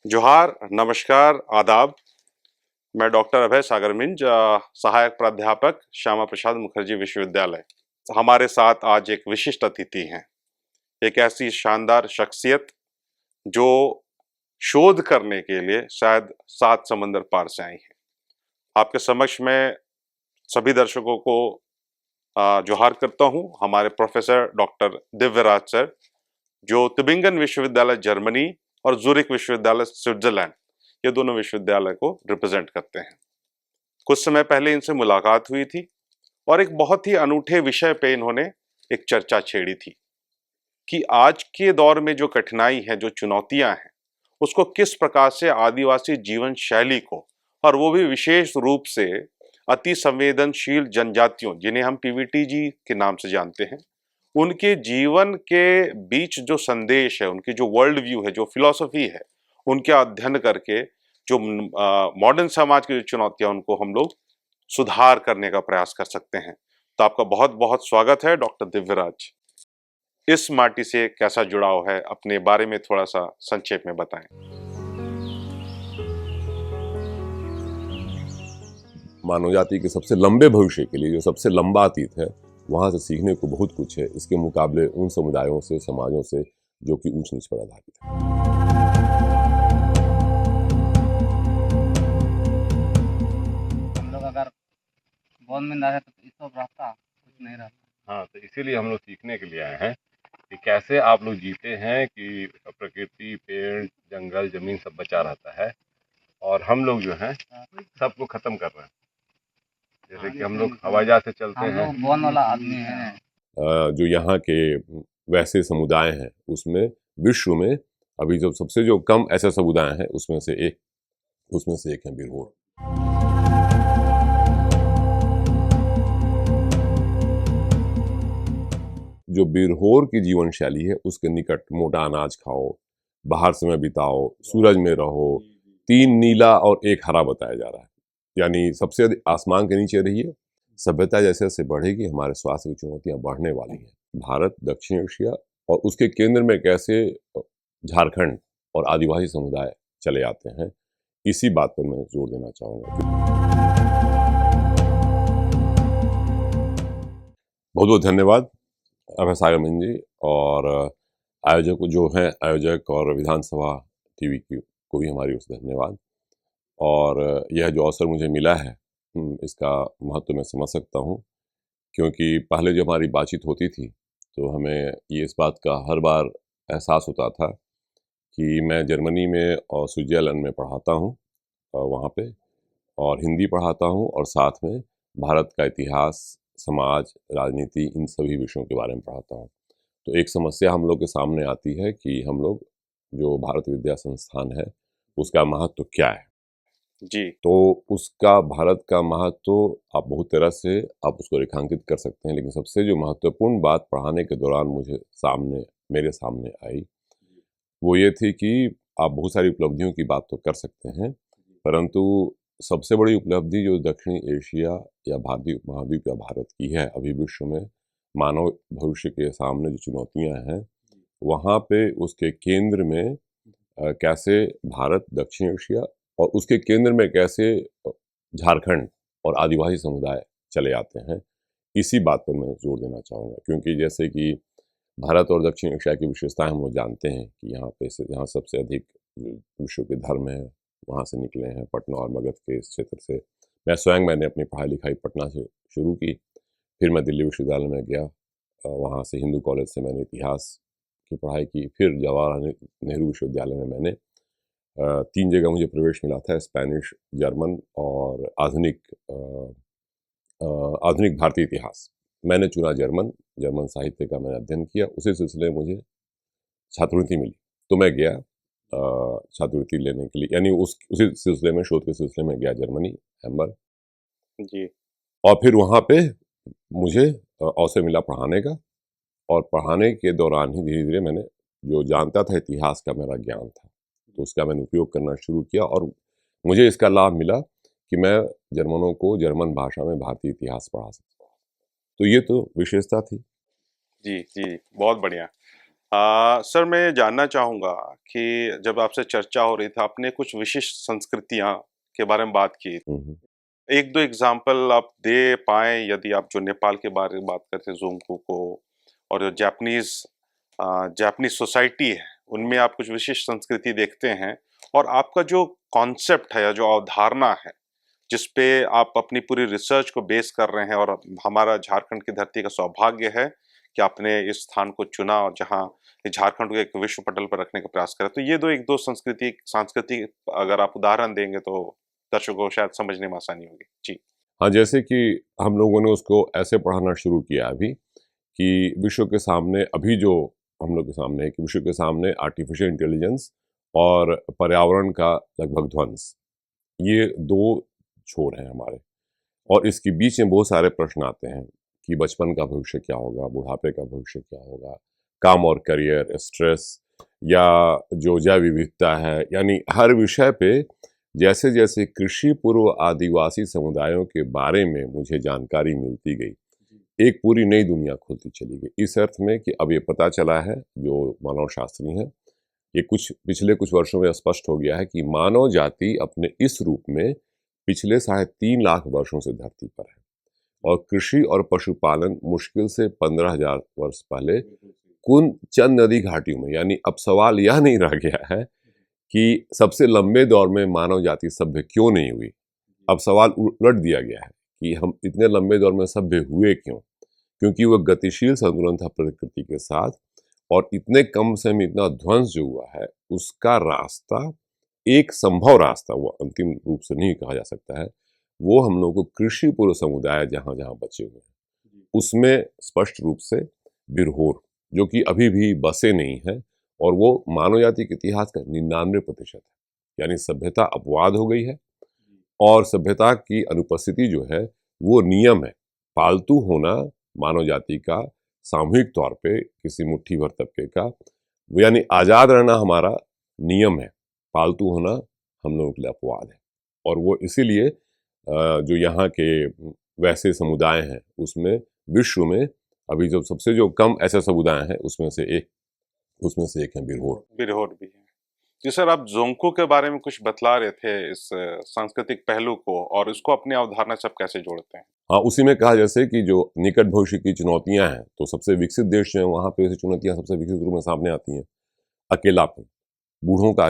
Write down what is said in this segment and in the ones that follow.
जोहार, नमस्कार, आदाब। मैं डॉक्टर अभय सागर मिंज, सहायक प्राध्यापक श्यामा प्रसाद मुखर्जी विश्वविद्यालय। हमारे साथ आज एक विशिष्ट अतिथि हैं, एक ऐसी शानदार शख्सियत जो शोध करने के लिए शायद 7 समंदर पार से आई हैं। आपके समक्ष मैं सभी दर्शकों को जोहार करता हूँ। हमारे प्रोफेसर डॉक्टर दिव्यराज सर, जो त्यूबिंगन विश्वविद्यालय जर्मनी और ज़ूरिक विश्वविद्यालय स्विट्जरलैंड, ये दोनों विश्वविद्यालय को रिप्रेजेंट करते हैं। कुछ समय पहले इनसे मुलाकात हुई थी और एक बहुत ही अनूठे विषय पे इन्होंने एक चर्चा छेड़ी थी कि आज के दौर में जो कठिनाई है, जो चुनौतियां हैं, उसको किस प्रकार से आदिवासी जीवन शैली को, और वो भी विशेष रूप से अति संवेदनशील जनजातियों, जिन्हें हम पीवीटीजी के नाम से जानते हैं, उनके जीवन के बीच जो संदेश है, उनकी जो वर्ल्ड व्यू है, जो फिलॉसफी है, उनके अध्ययन करके जो मॉडर्न समाज की जो चुनौतियां, उनको हम लोग सुधार करने का प्रयास कर सकते हैं। तो आपका बहुत बहुत स्वागत है डॉक्टर दिव्यराज। इस माटी से कैसा जुड़ाव है, अपने बारे में थोड़ा सा संक्षेप में बताएं। मानव जाति के सबसे लंबे भविष्य के लिए जो सबसे लंबा अतीत है, वहाँ से सीखने को बहुत कुछ है, इसके मुकाबले उन समुदायों से, समाजों से जो कि ऊंच नीच पर आधारित है। हम लोग अगर वन में ना रहे तो ये सब रहता कुछ नहीं रहता। हाँ, तो इसीलिए हम लोग सीखने के लिए आए हैं कि कैसे आप लोग जीते हैं कि प्रकृति, पेड़, जंगल, जमीन सब बचा रहता है और हम लोग जो हैं सबको खत्म कर रहे हैं। जैसे कि हम लोग हवाई जहाज से चलते हम हैं। लोग वन वाला आदमी है। जो यहाँ के वैसे समुदाय हैं, उसमें विश्व में अभी जो सबसे जो कम ऐसे समुदाय हैं, उसमें से एक है बिरहोर। जो बिरहोर की जीवन शैली है, उसके निकट मोटा अनाज खाओ, बाहर समय बिताओ, सूरज में रहो, 3 नीला और 1 हरा बताया जा रहा है। यानी सबसे अधिक आसमान के नीचे रहिए। सभ्यता जैसे जैसे बढ़ेगी, हमारे स्वास्थ्य की चुनौतियां बढ़ने वाली हैं। भारत, दक्षिण एशिया और उसके केंद्र में कैसे झारखंड और आदिवासी समुदाय चले आते हैं, इसी बात पर मैं जोर देना चाहूँगा। बहुत बहुत धन्यवाद अभय सागर मिंज जी और आयोजक और विधानसभा टीवी को भी हमारी ओर से धन्यवाद। और यह जो अवसर मुझे मिला है, इसका महत्व मैं समझ सकता हूँ, क्योंकि पहले जब हमारी बातचीत होती थी तो हमें ये इस बात का हर बार एहसास होता था कि मैं जर्मनी में और स्विट्ज़रलैंड में पढ़ाता हूँ, वहाँ पे, और हिंदी पढ़ाता हूँ और साथ में भारत का इतिहास, समाज, राजनीति, इन सभी विषयों के बारे में पढ़ाता हूँ। तो एक समस्या हम लोग के सामने आती है कि हम लोग जो भारत विद्या संस्थान है, उसका महत्व क्या है। जी। तो उसका भारत का महत्व आप बहुत तरह से आप उसको रेखांकित कर सकते हैं, लेकिन सबसे जो महत्वपूर्ण बात पढ़ाने के दौरान मेरे सामने आई, वो ये थी कि आप बहुत सारी उपलब्धियों की बात तो कर सकते हैं, परंतु सबसे बड़ी उपलब्धि जो दक्षिणी एशिया या भारतीय उपमहाद्वीप या भारत की है अभी विश्व में, मानव भविष्य के सामने जो चुनौतियां हैं, वहाँ पे उसके केंद्र में कैसे भारत, दक्षिण एशिया और उसके केंद्र में कैसे झारखंड और आदिवासी समुदाय चले आते हैं, इसी बात पर मैं जोर देना चाहूँगा। क्योंकि जैसे कि भारत और दक्षिण एशिया की विशेषताएं हम लोग जानते हैं कि यहाँ सबसे अधिक विश्व के धर्म है, वहाँ से निकले हैं, पटना और मगध के इस क्षेत्र से। मैंने अपनी पढ़ाई लिखाई पटना से शुरू की, फिर मैं दिल्ली विश्वविद्यालय में गया, वहाँ से हिंदू कॉलेज से मैंने इतिहास की पढ़ाई की, फिर जवाहरलाल नेहरू विश्वविद्यालय में मैंने 3 जगह मुझे प्रवेश मिला था, स्पेनिश, जर्मन और आधुनिक भारतीय इतिहास। मैंने चुना जर्मन साहित्य का मैंने अध्ययन किया। उसी सिलसिले में मुझे छात्रवृत्ति मिली, तो मैं गया छात्रवृत्ति लेने के लिए, यानी उसी सिलसिले में, शोध के सिलसिले में गया जर्मनी, हैम्बर्ग जी। और फिर वहाँ पे मुझे अवसर मिला पढ़ाने का, और पढ़ाने के दौरान ही धीरे धीरे मैंने जो जानता था इतिहास का मेरा ज्ञान था, तो उसका मैंने उपयोग करना शुरू किया और मुझे इसका लाभ मिला कि मैं जर्मनों को जर्मन भाषा में भारतीय इतिहास पढ़ा सकता हूँ। तो ये तो विशेषता थी। जी जी, बहुत बढ़िया। सर मैं ये जानना चाहूँगा कि जब आपसे चर्चा हो रही थी, आपने कुछ विशिष्ट संस्कृतियाँ के बारे में बात की। हम्म। 1-2 एग्ज़ाम्पल आप दे पाएँ यदि आप जो नेपाल के बारे में बात करते हैं ज़ोंगपू को और जो जापानीज़ सोसाइटी है, उनमें आप कुछ विशिष्ट संस्कृति देखते हैं और आपका जो कॉन्सेप्ट है या जो अवधारणा है, जिस पे आप अपनी पूरी रिसर्च को बेस कर रहे हैं और हमारा झारखंड की धरती का सौभाग्य है कि आपने इस स्थान को चुना और जहाँ झारखंड को एक विश्व पटल पर रखने का प्रयास करा। तो ये 2 1-2 सांस्कृतिक अगर आप उदाहरण देंगे तो दर्शकों को शायद समझने में आसानी होगी। जी। हाँ, जैसे कि हम लोगों ने उसको ऐसे पढ़ाना शुरू किया अभी कि विश्व के सामने अभी जो हम लोग के सामने है कि विश्व के सामने आर्टिफिशियल इंटेलिजेंस और पर्यावरण का लगभग ध्वंस, ये 2 छोर हैं हमारे। और इसके बीच में बहुत सारे प्रश्न आते हैं कि बचपन का भविष्य क्या होगा, बुढ़ापे का भविष्य क्या होगा, काम और करियर, स्ट्रेस या जो जैव विविधता है, यानी हर विषय पे जैसे जैसे कृषि पूर्व आदिवासी समुदायों के बारे में मुझे जानकारी मिलती गई, एक पूरी नई दुनिया खुलती चली गई। इस अर्थ में कि अब ये पता चला है, जो मानव शास्त्री हैं, ये पिछले कुछ वर्षों में स्पष्ट हो गया है कि मानव जाति अपने इस रूप में पिछले 3.5 लाख वर्षों से धरती पर है और कृषि और पशुपालन मुश्किल से 15,000 वर्ष पहले कुन चंद नदी घाटियों में, यानी अब सवाल यह नहीं रह गया है कि सबसे लंबे दौर में मानव जाति सभ्य क्यों नहीं हुई। अब सवाल उलट दिया गया है कि हम इतने लंबे दौर में सभ्य हुए क्यों, क्योंकि वह गतिशील संतुलन था प्रकृति के साथ और इतने कम समय में इतना ध्वंस जो हुआ है उसका रास्ता, एक संभव रास्ता, वो अंतिम रूप से नहीं कहा जा सकता है, वो हम लोग को कृषि पूर्व समुदाय जहाँ जहाँ बचे हुए हैं उसमें स्पष्ट रूप से बिरहोर, जो कि अभी भी बसे नहीं है और वो मानव जाति के इतिहास का 99% है, यानी सभ्यता अपवाद हो गई है और सभ्यता की अनुपस्थिति जो है वो नियम है। पालतू होना मानव जाति का सामूहिक तौर पे किसी मुट्ठी भर तबके का, यानी आज़ाद रहना हमारा नियम है, पालतू होना हम लोगों के लिए अपवाद है। और वो इसीलिए जो यहाँ के वैसे समुदाय हैं उसमें विश्व में अभी जो सबसे जो कम ऐसे समुदाय हैं उसमें से एक है बिरहोर। बिरहोर भी है। जी सर, आप ज़ोंगपू के बारे में कुछ बतला रहे थे इस सांस्कृतिक पहलू को और इसको अपनी अवधारणा से आप कैसे जोड़ते हैं? हाँ, उसी में कहा जैसे कि जो निकट भविष्य की चुनौतियां हैं, तो सबसे विकसित देश जो हैं वहाँ पे ऐसी चुनौतियां सबसे विकसित रूप में सामने आती हैं। अकेलापन, बूढ़ों का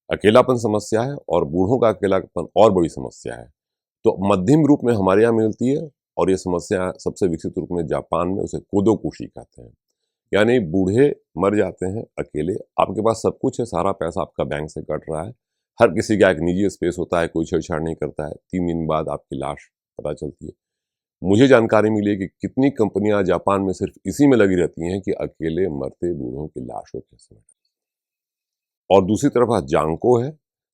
अकेलापन समस्या है और बूढ़ों का अकेलापन और बड़ी समस्या है। तो मध्यम रूप में हमारे यहाँ मिलती है और ये समस्या सबसे विकसित रूप में जापान में उसे कोदोकुशी कहते हैं। यानी बूढ़े मर जाते हैं अकेले, आपके पास सब कुछ है, सारा पैसा आपका बैंक से कट रहा है, हर किसी का एक निजी स्पेस होता है, कोई छेड़छाड़ नहीं करता है, 3 दिन बाद आपकी लाश पता चलती है। मुझे जानकारी मिली है कि कितनी कंपनियां जापान में सिर्फ इसी में लगी रहती हैं कि अकेले मरते बूढ़ों की लाश को कैसे मिटाएं। और दूसरी तरफ जांको है,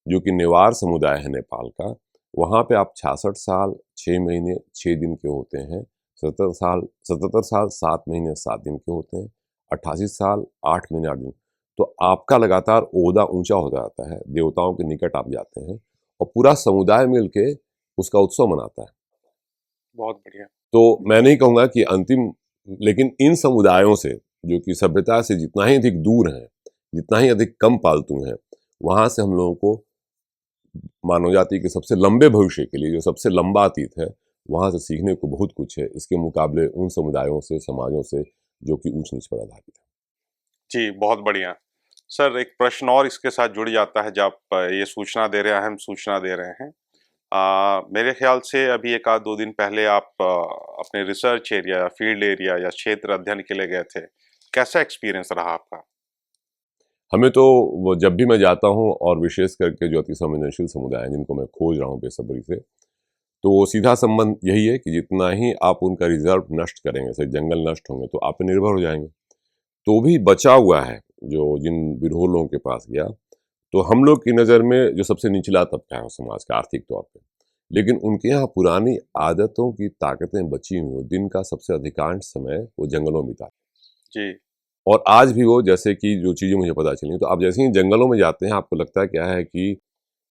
जो कि नेवार समुदाय है नेपाल का। वहाँ पे आप 66 साल 6 महीने 6 दिन के होते हैं, 77 साल 7 महीने 7 दिन के होते हैं, 88 साल 8 महीने 8 दिन। तो आपका लगातार ओहदा ऊंचा होता जाता है, देवताओं के निकट आप जाते हैं और पूरा समुदाय मिलके उसका उत्सव मनाता है। बहुत बढ़िया। तो मैं नहीं कहूँगा कि अंतिम, लेकिन इन समुदायों से जो कि सभ्यता से जितना ही अधिक दूर हैं, जितना ही अधिक कम पालतू हैं, वहाँ से हम लोगों को मानव जाति के सबसे लंबे भविष्य के लिए जो सबसे लंबा अतीत है, वहाँ से सीखने को बहुत कुछ है, इसके मुकाबले उन समुदायों से, समाजों से जो कि ऊंच नीच पर आधारित है। जी, बहुत बढ़िया। सर, एक प्रश्न और इसके साथ जुड़ जाता है, जब आप ये सूचना दे रहे हैं, अहम सूचना दे रहे हैं। मेरे ख्याल से अभी 1 आध 2 दिन पहले आप अपने रिसर्च एरिया, फील्ड एरिया या क्षेत्र अध्ययन के लिए गए थे। कैसा एक्सपीरियंस रहा आपका? हमें तो वो जब भी मैं जाता हूँ और विशेष करके जो अति संवेदनशील समुदाय हैं जिनको मैं खोज रहा हूँ बेसब्री से, तो सीधा संबंध यही है कि जितना ही आप उनका रिजर्व नष्ट करेंगे, जैसे जंगल नष्ट होंगे तो आप पे निर्भर हो जाएंगे। तो भी बचा हुआ है जो जिन बिरहोर लोगों के पास गया, तो हम लोग की नज़र में जो सबसे निचला तबका है समाज का आर्थिक तौर पे, लेकिन उनके यहाँ पुरानी आदतों की ताकतें बची हुई, दिन का सबसे अधिकांश समय वो जंगलों में बिताते जी। और आज भी वो, जैसे कि जो चीज़ें मुझे पता चली, तो आप जैसे ही जंगलों में जाते हैं आपको लगता है क्या है कि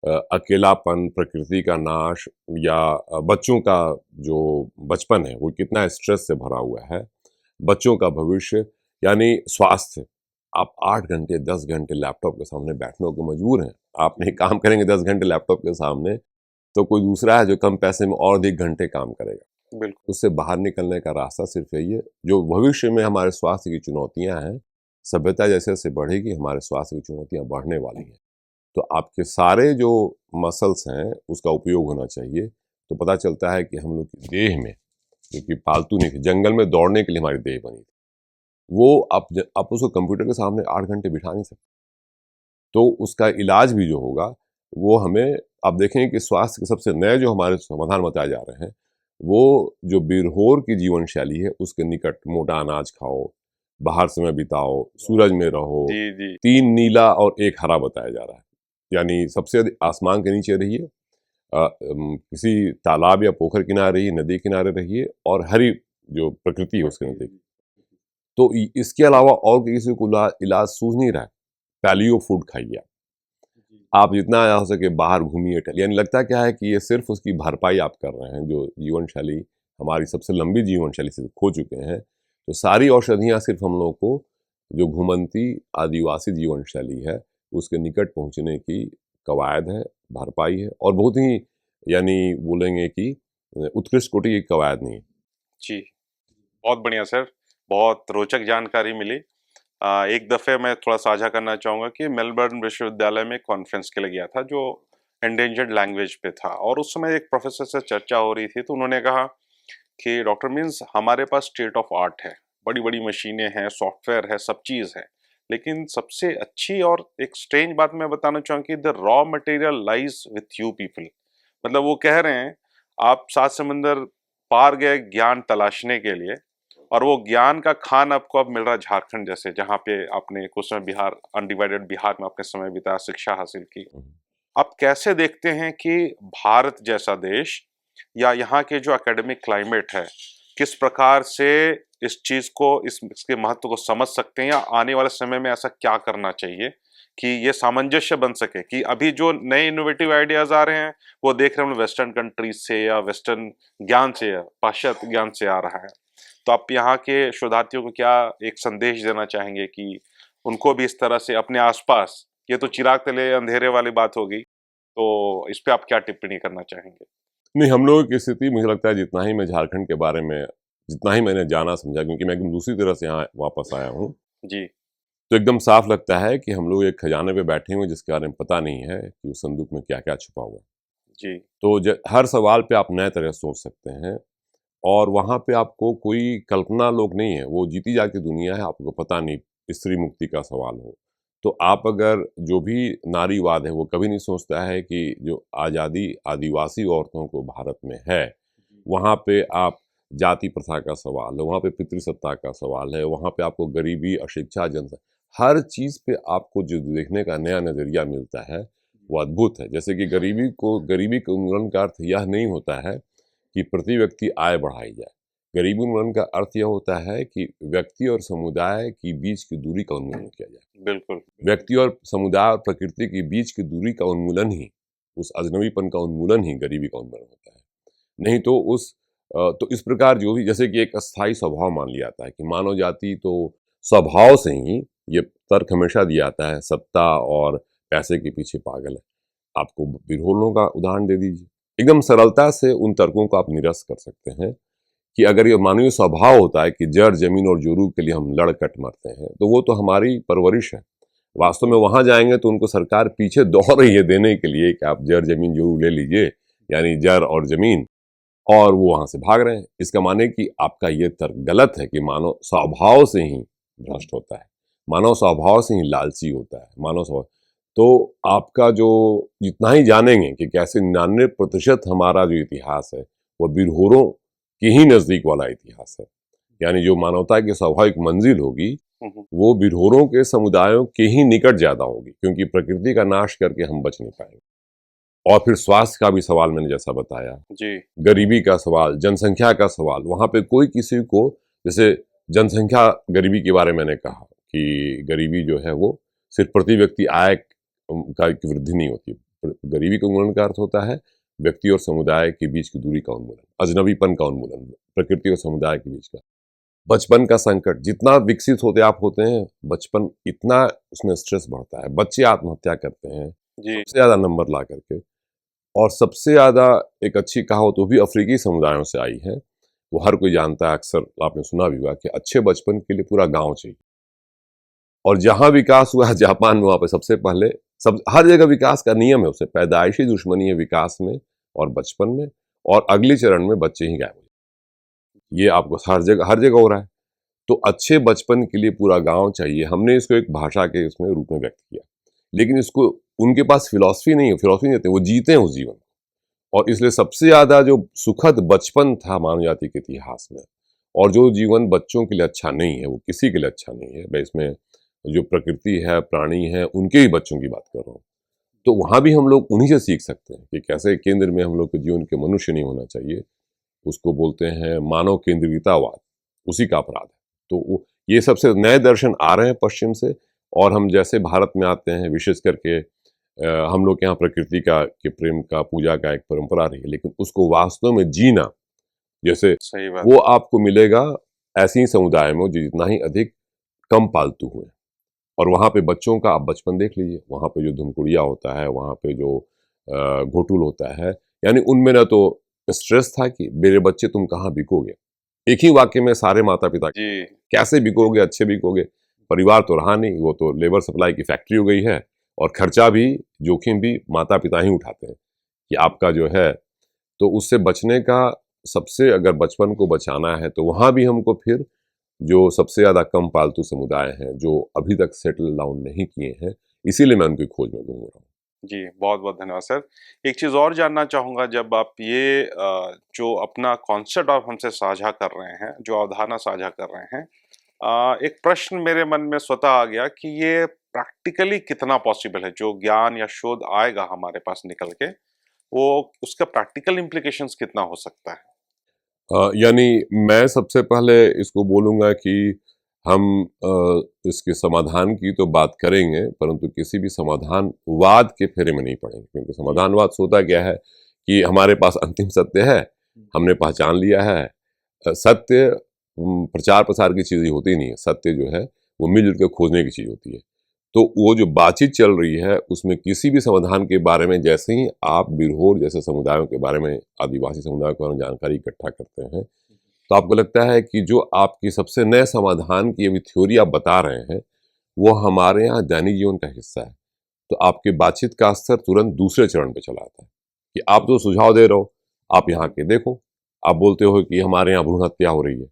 अकेलापन, प्रकृति का नाश या बच्चों का जो बचपन है वो कितना स्ट्रेस से भरा हुआ है, बच्चों का भविष्य, यानी स्वास्थ्य, आप 8 घंटे 10 घंटे लैपटॉप के सामने बैठने को मजबूर हैं। आप नहीं काम करेंगे 10 घंटे लैपटॉप के सामने, तो कोई दूसरा है जो कम पैसे में और अधिक घंटे काम करेगा। बिल्कुल। उससे बाहर निकलने का रास्ता सिर्फ यही है। जो भविष्य में हमारे स्वास्थ्य की चुनौतियां हैं, सभ्यता जैसे जैसे बढ़ेगी हमारे स्वास्थ्य की चुनौतियां बढ़ने वाली हैं। तो आपके सारे जो मसल्स हैं उसका उपयोग होना चाहिए। तो पता चलता है कि हम लोग की देह में, जो कि पालतू नहीं थी, जंगल में दौड़ने के लिए हमारी देह बनी थी, वो आप उसको कंप्यूटर के सामने 8 घंटे बिठा नहीं सकते। तो उसका इलाज भी जो होगा वो हमें, आप देखेंगे कि स्वास्थ्य के सबसे नए जो हमारे समाधान बताए जा रहे हैं, वो जो बिरहोर की जीवन शैली है उसके निकट मोटा अनाज खाओ, बाहर समय बिताओ, सूरज में रहो, जी, जी। 3 नीला और 1 हरा बताया जा रहा है। यानी सबसे अधिक आसमान के नीचे रहिए, किसी तालाब या पोखर किनारे रहिए, नदी किनारे रहिए और हरी जो प्रकृति है उसके नजदीक। तो इसके अलावा और किसी को इलाज सूझ नहीं रहा है। पैलियो फूड खाइए आप जितना हो सके बाहर घूमिए टहलिए। यानी लगता क्या है कि ये सिर्फ उसकी भरपाई आप कर रहे हैं, जो जीवन शैली हमारी सबसे लंबी जीवन शैली से खो चुके हैं। तो सारी औषधियाँ सिर्फ हम लोगों को जो घुमंती आदिवासी जीवन शैली है उसके निकट पहुंचने की कवायद है, भरपाई है, और बहुत ही यानी बोलेंगे कि उत्कृष्ट कोटि की कवायद नहीं है। जी, बहुत बढ़िया सर, बहुत रोचक जानकारी मिली। एक दफ़े मैं थोड़ा साझा करना चाहूँगा कि मेलबर्न विश्वविद्यालय में कॉन्फ्रेंस के लिए गया था जो एंडेंजर्ड लैंग्वेज पे था, और उस समय एक प्रोफेसर से चर्चा हो रही थी, तो उन्होंने कहा कि डॉक्टर मीन्स हमारे पास स्टेट ऑफ आर्ट है, बड़ी-बड़ी मशीनें हैं, सॉफ्टवेयर है, सब चीज़ है। लेकिन सबसे अच्छी और एक स्ट्रेंज बात मैं बताना चाहूँगा कि the raw material lies with you people. मतलब वो कह रहे हैं, आप 7 समंदर पार गए ज्ञान तलाशने के लिए, और वो ज्ञान का खान आपको अब मिल रहा है झारखंड जैसे, जहाँ पे आपने कुछ समय बिहार, अनडिवाइडेड बिहार में आपने समय बिताया, शिक्षा हासिल की। आप कैसे देखते हैं कि भारत जैसा देश या यहाँ के जो एकेडमिक क्लाइमेट है, किस प्रकार से इस चीज को, इसके महत्व को समझ सकते हैं, या आने वाले समय में ऐसा क्या करना चाहिए कि ये सामंजस्य बन सके कि अभी जो नए इनोवेटिव आइडियाज आ रहे हैं वो देख रहे हैं हम वेस्टर्न कंट्रीज से या वेस्टर्न ज्ञान से या पाश्चात्य ज्ञान से आ रहा है। तो आप यहाँ के शोधार्थियों को क्या एक संदेश देना चाहेंगे कि उनको भी इस तरह से अपने आसपास, ये तो चिराग तले अंधेरे वाली बात होगी, तो इस पे आप क्या टिप्पणी करना चाहेंगे? नहीं, हम लोगों की स्थिति मुझे लगता है जितना ही मैं झारखंड के बारे में, जितना ही मैंने जाना समझा, क्योंकि मैं एकदम दूसरी तरह से यहाँ वापस आया हूँ, जी। तो एकदम साफ लगता है कि हम लोग एक खजाने पे बैठे हुए हैं जिसके बारे में पता नहीं है कि उस संदूक में क्या क्या छुपा हुआ है। जी। तो हर सवाल पे आप नए तरह से सोच सकते हैं, और वहाँ पे आपको कोई कल्पना लोग नहीं है, वो जीती जाती दुनिया है, आपको पता नहीं स्त्री मुक्ति का सवाल हो। तो आप अगर जो भी नारीवाद है वो कभी नहीं सोचता है कि जो आज़ादी आदिवासी औरतों को भारत में है, वहाँ पे आप जाति प्रथा का सवाल है, वहाँ पे पितृसत्ता का सवाल है, वहाँ पे आपको गरीबी, अशिक्षा, जनता, हर चीज़ पे आपको जो देखने का नया नज़रिया मिलता है वो अद्भुत है। जैसे कि गरीबी के उन्मूलन का अर्थ यह नहीं होता है कि प्रति व्यक्ति आय बढ़ाई जाए। गरीबी उन्मूलन का अर्थ यह होता है कि व्यक्ति और समुदाय की बीच की दूरी का उन्मूलन किया जाए। बिल्कुल। व्यक्ति और समुदाय और प्रकृति के बीच की दूरी का उन्मूलन ही, उस अजनबीपन का उन्मूलन ही गरीबी का उन्मूलन होता है। नहीं तो तो इस प्रकार जो भी, जैसे कि एक अस्थायी स्वभाव मान लिया जाता है कि मानव जाति तो स्वभाव से ही, ये तर्क हमेशा दिया जाता है, सत्ता और पैसे के पीछे पागल है। आपको बिरहोलों का उदाहरण दे दीजिए, एकदम सरलता से उन तर्कों को आप निरस्त कर सकते हैं कि अगर ये मानवीय स्वभाव होता है कि जड़ जमीन और जोरू के लिए हम लड़ कट मरते हैं, तो वो तो हमारी परवरिश है। वास्तव में वहां जाएंगे तो उनको सरकार पीछे दौड़ रही है देने के लिए कि आप जड़ जमीन जोरू ले लीजिए, यानी जड़ और जमीन, और वो वहां से भाग रहे हैं। इसका माने कि आपका ये तर्क गलत है कि मानव स्वभाव से ही भ्रष्ट होता है, मानव स्वभाव से ही लालची होता है, मानव स्वभाव। तो आपका जो जितना ही जानेंगे कि कैसे 99% हमारा जो इतिहास है वो बिरहोरों के ही नजदीक वाला इतिहास है। यानी जो मानवता की स्वाभाविक मंजिल होगी वो बिरहोरों के समुदायों के ही निकट ज्यादा होगी, क्योंकि प्रकृति का नाश करके हम बच नहीं पाएंगे। और फिर स्वास्थ्य का भी सवाल मैंने जैसा बताया, जी। गरीबी का सवाल, जनसंख्या का सवाल, वहां पे कोई किसी को, जैसे जनसंख्या गरीबी के बारे में मैंने कहा कि गरीबी जो है वो सिर्फ प्रति व्यक्ति आय का की वृद्धि नहीं होती। गरीबी का उन्मूलन का अर्थ होता है व्यक्ति और समुदाय के बीच की दूरी का उन्मूलन, अजनबीपन का उन्मूलन, प्रकृति और समुदाय के बीच का। बचपन का संकट, जितना विकसित होते आप होते हैं बचपन इतना उसमें स्ट्रेस बढ़ता है, बच्चे आत्महत्या करते हैं जी सबसे ज़्यादा नंबर ला करके। और सबसे ज़्यादा एक अच्छी कहावत वो भी अफ्रीकी समुदायों से आई है, वो हर कोई जानता है, अक्सर आपने सुना भी होगा कि अच्छे बचपन के लिए पूरा गांव चाहिए। और जहां विकास हुआ है जापान में, वहां पे सबसे पहले सब हर जगह विकास का नियम है, उसे पैदाइशी दुश्मनी है विकास में और बचपन में, और अगले चरण में बच्चे ही गायब हो जाते। ये आपको हर जगह हो रहा है। तो अच्छे बचपन के लिए पूरा गांव चाहिए, हमने इसको एक भाषा के इसमें रूप में व्यक्त किया, लेकिन इसको उनके पास फिलॉसफी नहीं है, फिलॉसफी नहीं देते, वो जीते हैं उस जीवन को। और इसलिए सबसे ज्यादा जो सुखद बचपन था मानव जाति के इतिहास में, और जो जीवन बच्चों के लिए अच्छा नहीं है वो किसी के लिए अच्छा नहीं है। मैं इसमें जो प्रकृति है, प्राणी है, उनके ही बच्चों की बात कर रहा हूँ। तो वहां भी हम लोग उन्हीं से सीख सकते हैं कि कैसे केंद्र में हम लोग के जीवन के मनुष्य नहीं होना चाहिए। उसको बोलते हैं मानव केंद्रितावाद, उसी का अपराध है। तो ये सबसे नए दर्शन आ रहे हैं पश्चिम से, और हम जैसे भारत में आते हैं विशेष करके हम लोग के यहाँ प्रकृति का के प्रेम का पूजा का एक परंपरा रही है, लेकिन उसको वास्तव में जीना जैसे सही बात। वो आपको मिलेगा ऐसे ही समुदाय में जो जितना ही अधिक कम पालतू हुए। और वहाँ पे बच्चों का आप बचपन देख लीजिए, वहाँ पे जो धुमकुड़िया होता है, वहाँ पे जो घोटुल होता है, यानी उनमें ना तो स्ट्रेस था कि मेरे बच्चे तुम कहाँ बिकोगे। एक ही वाक्य में सारे माता पिता जी कैसे बिकोगे, अच्छे बिकोगे, परिवार तो रहा नहीं, वो तो लेबर सप्लाई की फैक्ट्री हो गई है, और खर्चा भी, जोखिम भी माता पिता ही उठाते हैं कि आपका जो है। तो उससे बचने का सबसे, अगर बचपन को बचाना है तो वहाँ भी हमको फिर जो सबसे ज़्यादा कम पालतू समुदाय हैं जो अभी तक सेटल डाउन नहीं किए हैं, इसीलिए मैं उनकी खोज में घूम रहा हूँ। जी, बहुत-बहुत धन्यवाद सर। एक चीज़ और जानना चाहूँगा, जब आप ये जो अपना कॉन्सेप्ट आप हमसे साझा कर रहे हैं, जो अवधारणा साझा कर रहे हैं, एक प्रश्न मेरे मन में स्वतः आ गया कि ये प्रैक्टिकली कितना पॉसिबल है? जो ज्ञान या शोध आएगा हमारे पास निकल के, वो उसका प्रैक्टिकल इम्प्लीकेशंस कितना हो सकता है? यानी मैं सबसे पहले इसको बोलूँगा कि हम इसके समाधान की तो बात करेंगे, परंतु किसी भी समाधानवाद के फेरे में नहीं पड़ेंगे, क्योंकि समाधानवाद से होता क्या है कि हमारे पास अंतिम सत्य है, हमने पहचान लिया है। सत्य प्रचार प्रसार की चीज़ होती नहीं है, सत्य जो है वो मिलजुल के खोजने की चीज़ होती है। तो वो जो बातचीत चल रही है उसमें किसी भी समाधान के बारे में, जैसे ही आप बिरहोर जैसे समुदायों के बारे में, आदिवासी समुदायों के बारे में जानकारी इकट्ठा करते हैं, तो आपको लगता है कि जो आपकी सबसे नए समाधान की अभी थ्योरी आप बता रहे हैं वो हमारे यहाँ दैनिक जीवन का हिस्सा है। तो आपकी बातचीत का स्तर तुरंत दूसरे चरण पे चला आता है कि आप जो सुझाव दे रहे हो, आप यहाँ के देखो, आप बोलते हो कि हमारे यहाँ भ्रूण हत्या हो रही है,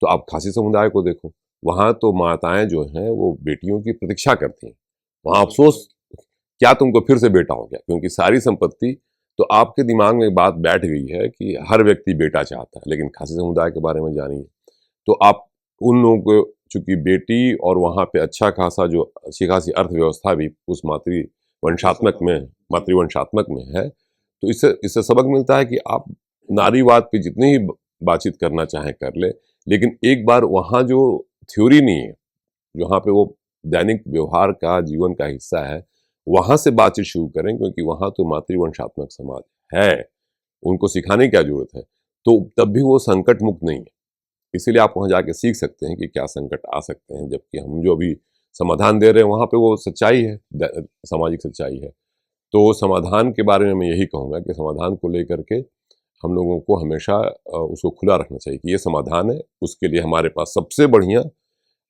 तो आप खासी समुदाय को देखो, वहाँ तो माताएं जो हैं वो बेटियों की प्रतीक्षा करती हैं। वहाँ अफसोस क्या तुमको फिर से बेटा हो गया, क्योंकि सारी संपत्ति, तो आपके दिमाग में एक बात बैठ गई है कि हर व्यक्ति बेटा चाहता है। लेकिन खासी समुदाय के बारे में जानिए, तो आप उन लोगों को, चूंकि बेटी और वहाँ पे अच्छा खासा जो अच्छी खासी अर्थव्यवस्था भी उस मातृवंशात्मक में है, तो इससे इससे सबक मिलता है कि आप नारीवाद पे जितनी ही बातचीत करना चाहें कर ले, लेकिन एक बार वहाँ जो थ्योरी नहीं है, जहाँ पे वो दैनिक व्यवहार का जीवन का हिस्सा है, वहाँ से बातचीत शुरू करें, क्योंकि वहाँ तो मातृवंशात्मक समाज है, उनको सिखाने की क्या जरूरत है। तो तब भी वो संकट मुक्त नहीं है, इसीलिए आप वहाँ जाके सीख सकते हैं कि क्या संकट आ सकते हैं, जबकि हम जो अभी समाधान दे रहे हैं वहाँ पे वो सच्चाई है, सामाजिक सच्चाई है। तो समाधान के बारे में मैं यही कहूँगा कि समाधान को लेकर के हम लोगों को हमेशा उसको खुला रखना चाहिए कि ये समाधान है, उसके लिए हमारे पास सबसे बढ़िया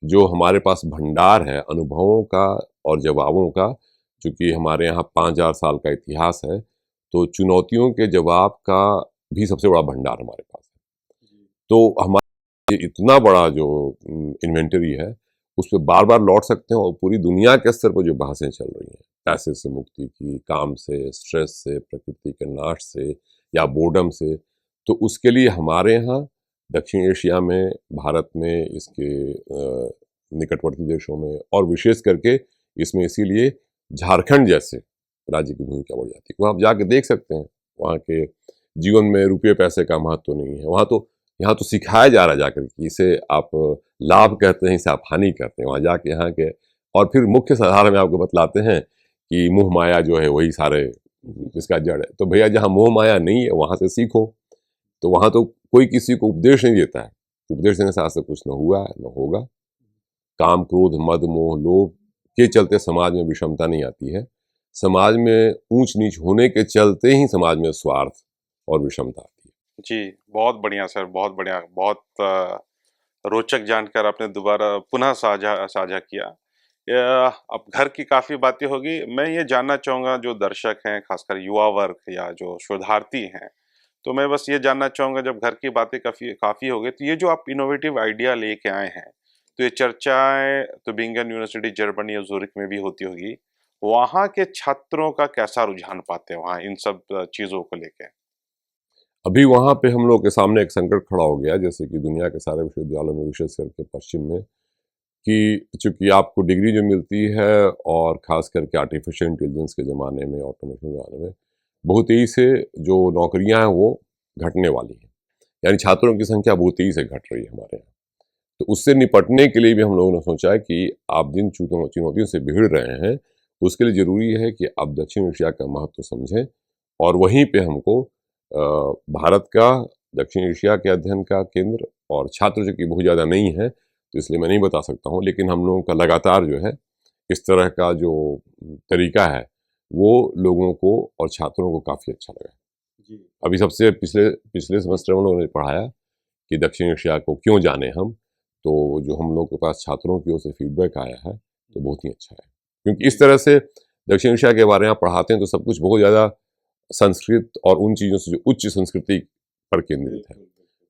जो हमारे पास भंडार है अनुभवों का और जवाबों का, चूँकि हमारे यहाँ 5000 साल का इतिहास है, तो चुनौतियों के जवाब का भी सबसे बड़ा भंडार हमारे पास है। तो हमारे इतना बड़ा जो इन्वेंटरी है उस पर बार बार लौट सकते हैं, और पूरी दुनिया के स्तर पर जो बहसें चल रही हैं, पैसे से मुक्ति की, काम से, स्ट्रेस से, प्रकृति के नाश से या बोर्डम से, तो उसके लिए हमारे यहाँ दक्षिण एशिया में, भारत में, इसके निकटवर्ती देशों में, और विशेष करके इसमें इसीलिए झारखंड जैसे राज्य की भूमिका बढ़ जाती है। वहाँ आप जाके देख सकते हैं, वहाँ के जीवन में रुपये पैसे का महत्व नहीं है। वहाँ तो, यहाँ तो सिखाया जा रहा है जाकर कि इसे आप लाभ कहते हैं, इसे आप हानि कहते हैं। वहाँ जाके यहाँ के, और फिर मुख्य साधारण में आपको बतलाते हैं कि मोह माया जो है वही सारे इसका जड़ है। तो भैया जहाँ मोह माया नहीं है वहाँ से सीखो। तो वहाँ तो कोई किसी को उपदेश नहीं देता है, उपदेश देने से आज तक कुछ न हुआ है न होगा। काम, क्रोध, मद, मोह, लोभ के चलते समाज में विषमता नहीं आती है। समाज में ऊंच नीच होने के चलते ही समाज में स्वार्थ और विषमता आती है। जी, बहुत बढ़िया सर, बहुत बढ़िया। बहुत रोचक जानकर आपने दोबारा पुनः साझा साझा किया। अब घर की काफ़ी बातें होगी। मैं ये जानना चाहूँगा, जो दर्शक हैं, खासकर युवा वर्ग या जो शोधार्थी हैं, तो मैं बस ये जानना चाहूँगा, जब घर की बातें काफ़ी हो गई, तो ये जो आप इनोवेटिव आइडिया लेके आए हैं, तो ये चर्चाएँ तुबिंगन यूनिवर्सिटी जर्मनी या ज़ूरिख में भी होती होगी। वहाँ के छात्रों का कैसा रुझान पाते हैं वहाँ इन सब चीज़ों को लेके? अभी वहाँ पे हम लोग के सामने एक संकट खड़ा हो गया, जैसे कि दुनिया के सारे विश्वविद्यालयों में, विशेष करके पश्चिम में, कि चूंकि आपको डिग्री जो मिलती है और खास करके आर्टिफिशियल इंटेलिजेंस के ज़माने में, ऑटोमेशन के ज़माने में, बहुत तेज़ी से जो नौकरियां हैं वो घटने वाली हैं। यानी छात्रों की संख्या बहुत तेज़ी से घट रही है हमारे यहाँ। तो उससे निपटने के लिए भी हम लोगों ने सोचा है कि आप जिन चुनौतियों से भिड़ रहे हैं, उसके लिए ज़रूरी है कि आप दक्षिण एशिया का महत्व समझें, और वहीं पे हमको भारत का दक्षिण एशिया के अध्ययन का केंद्र, और छात्र जो कि बहुत ज़्यादा नहीं है तो इसलिए मैं नहीं बता सकता हूँ, लेकिन हम लोगों का लगातार जो है इस तरह का जो तरीका है वो लोगों को और छात्रों को काफ़ी अच्छा लगा है। अभी सबसे पिछले पिछले सेमेस्टर में लोगों ने पढ़ाया कि दक्षिण एशिया को क्यों जाने हम, तो जो हम लोग के पास छात्रों की ओर से फीडबैक आया है तो बहुत ही अच्छा है, क्योंकि इस तरह से दक्षिण एशिया के बारे में आप पढ़ाते हैं तो सब कुछ बहुत ज़्यादा संस्कृत और उन चीज़ों से जो उच्च संस्कृति पर केंद्रित है,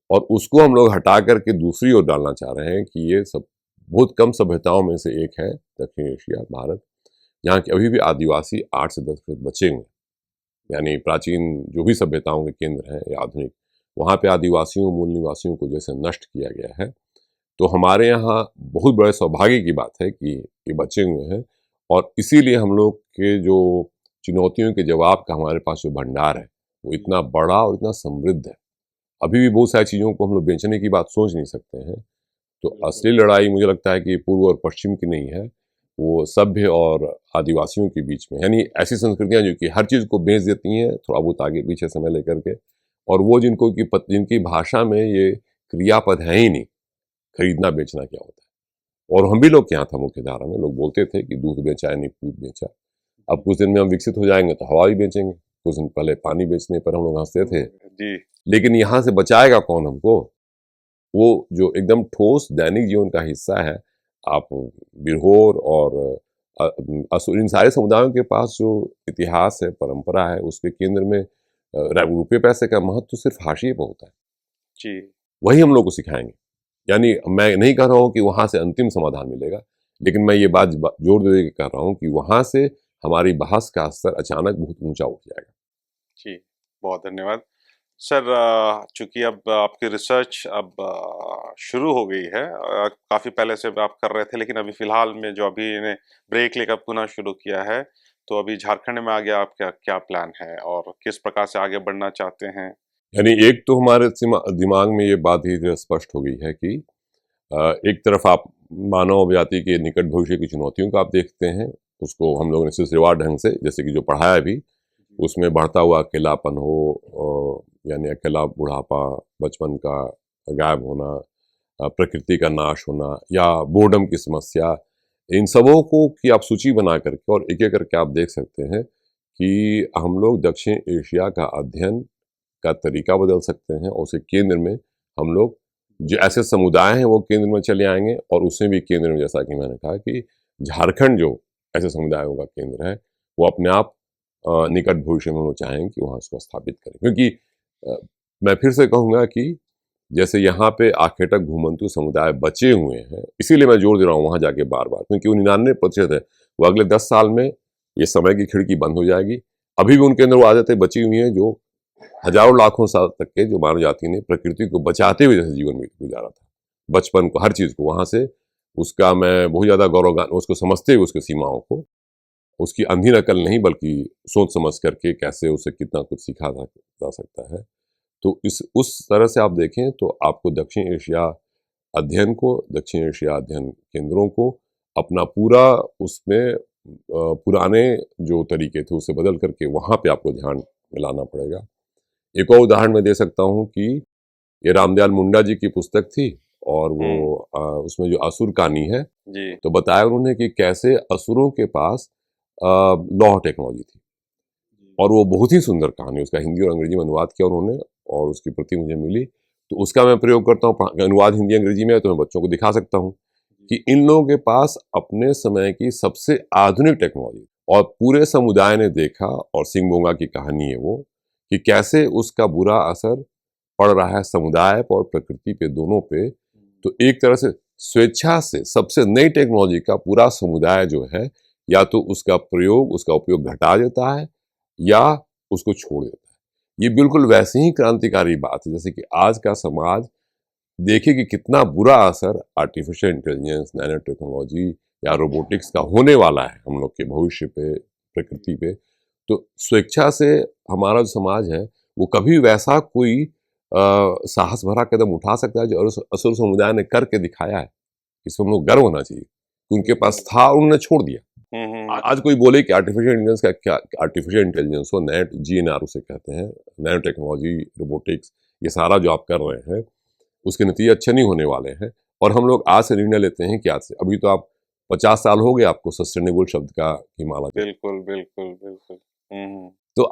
और उसको हम लोग हटा करके दूसरी ओर डालना चाह रहे हैं कि ये सब बहुत कम सभ्यताओं में से एक है दक्षिण एशिया, भारत, जहाँ के अभी भी आदिवासी 8 से 10% बचे हुए हैं। यानी प्राचीन जो भी सभ्यताओं के केंद्र हैं या आधुनिक, वहाँ पे आदिवासियों, मूल निवासियों को जैसे नष्ट किया गया है, तो हमारे यहाँ बहुत बड़े सौभाग्य की बात है कि ये बचे हुए हैं, और इसीलिए हम लोग के जो चुनौतियों के जवाब का हमारे पास जो भंडार है वो इतना बड़ा और इतना समृद्ध है। अभी भी बहुत सारी चीज़ों को हम लोग बेचने की बात सोच नहीं सकते हैं। तो असली लड़ाई मुझे लगता है कि पूर्व और पश्चिम की नहीं है, वो सभ्य और आदिवासियों के बीच में। यानी ऐसी संस्कृतियाँ जो कि हर चीज़ को बेच देती हैं थोड़ा बहुत आगे पीछे समय लेकर के, और वो जिनकी भाषा में ये क्रियापद है ही नहीं, खरीदना बेचना क्या होता है। और हम भी लोग क्या था मुख्य धारा में लोग बोलते थे कि दूध बेचा यानी पूत बेचा। अब कुछ दिन में हम विकसित हो जाएंगे तो हवा भी बेचेंगे। कुछ दिन पहले पानी बेचने पर हम लोग हंसते थे, जी। लेकिन यहाँ से बचाएगा कौन हमको? वो जो एकदम ठोस दैनिक जीवन का हिस्सा है, आप बिरहोर और असुर, इन सारे समुदायों के पास जो इतिहास है, परंपरा है, उसके केंद्र में रुपये पैसे का महत्व तो सिर्फ हाशिए पर होता है। जी। वही हम लोग को सिखाएंगे। यानी मैं नहीं कह रहा हूँ कि वहाँ से अंतिम समाधान मिलेगा, लेकिन मैं ये बात जोर दे के कह रहा हूँ कि वहाँ से हमारी बहस का स्तर अचानक बहुत ऊंचा उठ जाएगा। जी, बहुत धन्यवाद। सर, चूँकि अब आपकी रिसर्च अब शुरू हो गई है, काफ़ी पहले से आप कर रहे थे, लेकिन अभी फ़िलहाल में जो अभी इन्हें ब्रेक लेकर पुनः शुरू किया है, तो अभी झारखंड में आगे आपका क्या प्लान है और किस प्रकार से आगे बढ़ना चाहते हैं? यानी एक तो हमारे दिमाग में ये बात ही स्पष्ट हो गई है कि एक तरफ आप मानव जाति के निकट भविष्य की चुनौतियों को आप देखते हैं, उसको हम लोगों ने सिलसिलेवार ढंग से, जैसे कि जो पढ़ाया भी, उसमें बढ़ता हुआ अकेलापन हो, यानी अकेला बुढ़ापा, बचपन का गायब होना, प्रकृति का नाश होना, या बोर्डम की समस्या, इन सबों को की आप सूची बना करके और एक एक करके आप देख सकते हैं कि हम लोग दक्षिण एशिया का अध्ययन का तरीका बदल सकते हैं, और उसके केंद्र में हम लोग जो ऐसे समुदाय हैं वो केंद्र में चले आएंगे, और उसमें भी केंद्र में, जैसा कि मैंने कहा कि झारखंड जो ऐसे समुदायों का केंद्र है, वो अपने आप निकट भविष्य में हम लोग चाहेंगे कि वहाँ उसको स्थापित करें। क्योंकि मैं फिर से कहूँगा कि जैसे यहाँ पे आखेटक घुमंतु समुदाय बचे हुए हैं, इसीलिए मैं जोर दे रहा हूँ वहाँ जाके बार बार, क्योंकि वो 99% है, वो अगले 10 साल में ये समय की खिड़की बंद हो जाएगी। अभी भी उनके अंदर वो आदतें बची हुई हैं जो हजारों लाखों साल तक के जो मानव जाति ने प्रकृति को बचाते हुए जैसे जीवन में गुजारा था, बचपन को, हर चीज़ को, वहाँ से उसका मैं बहुत ज़्यादा गौरवगान, उसको समझते हुए उसके सीमाओं को, उसकी अंधी नकल नहीं बल्कि सोच समझ करके कैसे उसे कितना कुछ सीखा जा सकता है। तो उस तरह से आप देखें तो आपको दक्षिण एशिया अध्ययन को, दक्षिण एशिया अध्ययन केंद्रों को अपना पूरा उसमें पुराने जो तरीके थे उसे बदल करके वहाँ पे आपको ध्यान मिलाना पड़ेगा। एक और उदाहरण मैं दे सकता हूँ कि ये रामदयाल मुंडा जी की पुस्तक थी, और वो उसमें जो असुर कहानी है, जी तो बताया उन्होंने कि कैसे असुरों के पास लॉ टेक्नोलॉजी थी, और वो बहुत ही सुंदर कहानी, उसका हिंदी और अंग्रेजी में अनुवाद किया उन्होंने, और उसकी प्रति मुझे मिली, तो उसका मैं प्रयोग करता हूँ। अनुवाद हिंदी अंग्रेजी में है तो मैं बच्चों को दिखा सकता हूँ कि इन लोगों के पास अपने समय की सबसे आधुनिक टेक्नोलॉजी, और पूरे समुदाय ने देखा, और सिंगबोंगा की कहानी है वो, कि कैसे उसका बुरा असर पड़ रहा है समुदाय पर और प्रकृति पे, दोनों पे। तो एक तरह से स्वेच्छा से सबसे नई टेक्नोलॉजी का पूरा समुदाय जो है, या तो उसका उपयोग घटा देता है या उसको छोड़ देता है। ये बिल्कुल वैसे ही क्रांतिकारी बात है जैसे कि आज का समाज देखिए कि कितना बुरा असर आर्टिफिशियल इंटेलिजेंस, नैनो टेक्नोलॉजी या रोबोटिक्स का होने वाला है हम लोग के भविष्य पे, प्रकृति पे। तो स्वेच्छा से हमारा जो समाज है वो कभी वैसा कोई साहस भरा कदम उठा सकता है जो असुर समुदाय ने करके दिखाया है। इसमें हम लोग गर्व होना चाहिए कि उनके पास था और उन्होंने छोड़ दिया। आज कोई बोले कि आर्टिफिशियल इंटेलिजेंस का क्या, आर्टिफिशियल इंटेलिजेंस हो, नेट GNR उसे कहते हैं, नैनो टेक्नोलॉजी, रोबोटिक्स, ये सारा जो आप कर रहे हैं उसके नतीजे अच्छे नहीं होने वाले हैं। और हम लोग आज से निर्णय लेते हैं कि आज से, अभी तो आप 50 साल हो गए आपको सस्टेनेबल शब्द का की माला। बिल्कुल बिल्कुल बिल्कुल। तो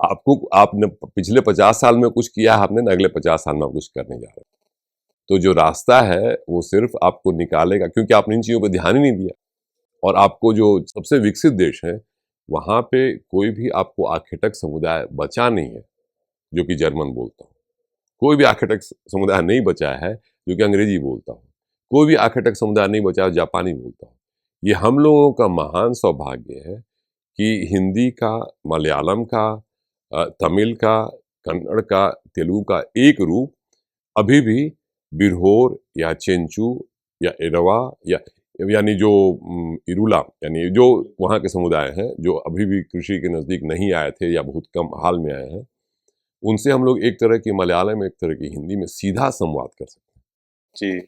आपने पिछले 50 साल में कुछ किया है आपने, ना अगले 50 साल में आप कुछ करने जा रहे हैं। तो जो रास्ता है वो सिर्फ आपको निकालेगा, क्योंकि आपने इन चीज़ों पर ध्यान ही नहीं दिया। और आपको जो सबसे विकसित देश है वहाँ पे कोई भी आपको आर्किटेक्ट समुदाय बचा नहीं है जो कि जर्मन बोलता हो, कोई भी आर्किटेक्ट समुदाय नहीं बचा है जो कि अंग्रेजी बोलता हो, कोई भी आर्किटेक्ट समुदाय नहीं बचा है जापानी बोलता हो। ये हम लोगों का महान सौभाग्य है कि हिंदी का, मलयालम का, तमिल का, कन्नड़ का, तेलुगु का एक रूप अभी भी बिरहोर या चेंचू या एरवा या यानी जो इरुला, यानी जो वहाँ के समुदाय हैं जो अभी भी कृषि के नज़दीक नहीं आए थे या बहुत कम हाल में आए हैं, उनसे हम लोग एक तरह की मलयालम, एक तरह की हिंदी में सीधा संवाद कर सकते हैं। जी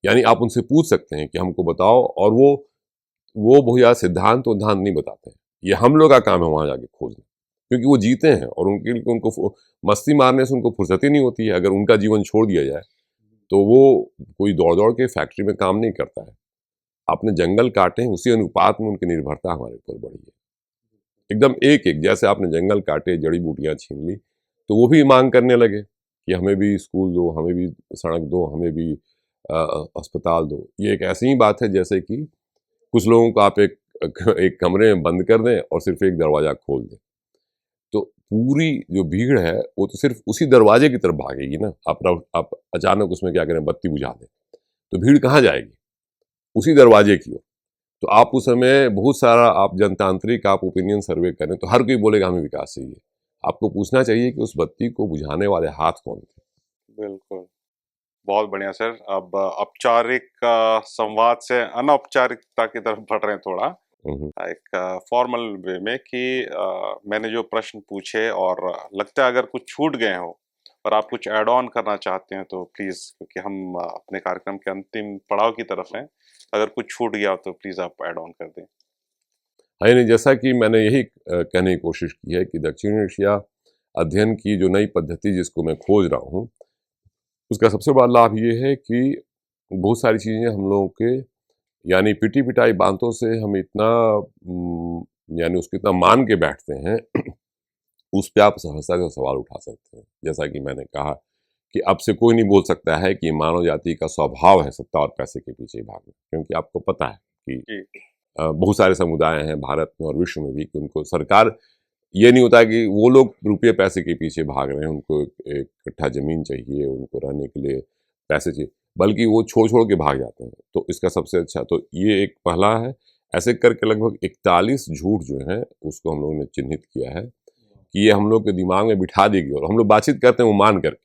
यानी आप उनसे पूछ सकते हैं कि हमको बताओ, और वो भैया सिद्धांत उद्धांत नहीं बताते हैं। ये हम लोग का काम है वहाँ जाके खोजना, क्योंकि वो जीते हैं और उनके लिए उनको मस्ती मारने से उनको फुर्सत ही नहीं होती है। अगर उनका जीवन छोड़ दिया जाए तो वो कोई दौड़ के फैक्ट्री में काम नहीं करता है। आपने जंगल काटे हैं, उसी अनुपात में उनकी निर्भरता हमारे ऊपर बढ़ी है। एकदम एक जैसे आपने जंगल काटे, जड़ी बूटियां छीन ली, तो वो भी मांग करने लगे कि हमें भी स्कूल दो, हमें भी सड़क दो, हमें भी अस्पताल दो। ये एक ऐसी ही बात है जैसे कि कुछ लोगों को आप एक कमरे में बंद कर दें और सिर्फ एक दरवाजा खोल दें, तो पूरी जो भीड़ है वो तो सिर्फ उसी दरवाजे की तरफ भागेगी ना। आप अचानक उसमें क्या करें, बत्ती बुझा दें, तो भीड़ कहाँ जाएगी? उसी दरवाजे की ओर। तो आप उस समय बहुत सारा आप जनतांत्रिक आप ओपिनियन सर्वे करें तो हर कोई बोलेगा हमें विकास चाहिए। आपको पूछना चाहिए कि उस बत्ती को बुझाने वाले हाथ कौन थे। बिल्कुल, बहुत बढ़िया सर। अब औपचारिक संवाद से अनौपचारिकता की तरफ बढ़ रहे हैं थोड़ा, एक फॉर्मल वे में कि मैंने जो प्रश्न पूछे और लगता है अगर कुछ छूट गए हो और आप कुछ ऐड ऑन करना चाहते हैं तो प्लीज़, क्योंकि हम अपने कार्यक्रम के अंतिम पड़ाव की तरफ हैं, अगर कुछ छूट गया हो तो प्लीज़ आप ऐड ऑन कर दें। हाँ, नहीं, जैसा कि मैंने यही कहने की कोशिश की है कि दक्षिण एशिया अध्ययन की जो नई पद्धति जिसको मैं खोज रहा हूँ, उसका सबसे बड़ा लाभ ये है कि बहुत सारी चीज़ें हम लोगों के, यानी पिटी पिटाई बातों से हम इतना यानी उसको इतना मान के बैठते हैं उस पर आप सहजता से सवाल उठा सकते हैं। जैसा कि मैंने कहा कि अब से कोई नहीं बोल सकता है कि मानव जाति का स्वभाव है सत्ता और पैसे के पीछे भागना, क्योंकि आपको पता है कि बहुत सारे समुदाय हैं भारत में और विश्व में भी कि उनको सरकार, ये नहीं होता कि वो लोग रुपये पैसे के पीछे भाग रहे हैं, उनको एक कट्ठा ज़मीन चाहिए, उनको रहने के लिए पैसे चाहिए, बल्कि वो छोड़ के भाग जाते हैं। तो इसका सबसे अच्छा तो ये एक पहला है। ऐसे करके लगभग 41 झूठ जो हैं उसको हम लोगों ने चिन्हित किया है कि ये हम लोग के दिमाग में बिठा दी गई, और हम लोग बातचीत करते हैं वो मान करके,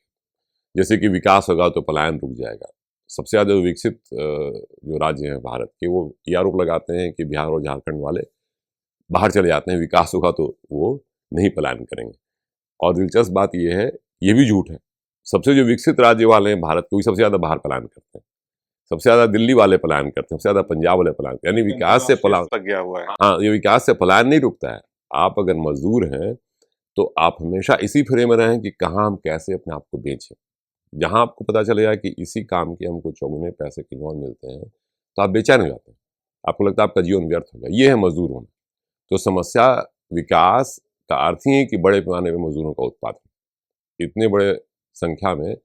जैसे कि विकास होगा तो पलायन रुक जाएगा। सबसे ज़्यादा विकसित जो राज्य हैं भारत के, वो ये आरोप लगाते हैं कि बिहार और झारखंड वाले बाहर चले जाते हैं, विकास होगा तो वो नहीं पलायन करेंगे। और दिलचस्प बात ये है, ये भी झूठ है। सबसे जो विकसित राज्य वाले हैं भारत के, वही सबसे ज़्यादा बाहर पलायन करते हैं। सबसे ज़्यादा दिल्ली वाले पलायन करते हैं, सबसे ज़्यादा पंजाब वाले पलायन, यानी विकास से पलायन तक गया हुआ है। हाँ, ये विकास से पलायन नहीं रुकता है। आप अगर मजदूर हैं तो आप हमेशा इसी फ्रेम में रहें कि कहाँ हम कैसे अपने आप को बेचें। जहाँ आपको पता चलेगा कि इसी काम के हमको चौगुने पैसे कहीं और मिलते हैं, तो आप बेचैन हो जाते हैं, आपको लगता है आपका जीवन व्यर्थ हो गया। ये है मजदूर होना। तो समस्या विकास का अर्थ ही है कि बड़े पैमाने पर मजदूरों का उत्पादन। इतने बड़े संख्या में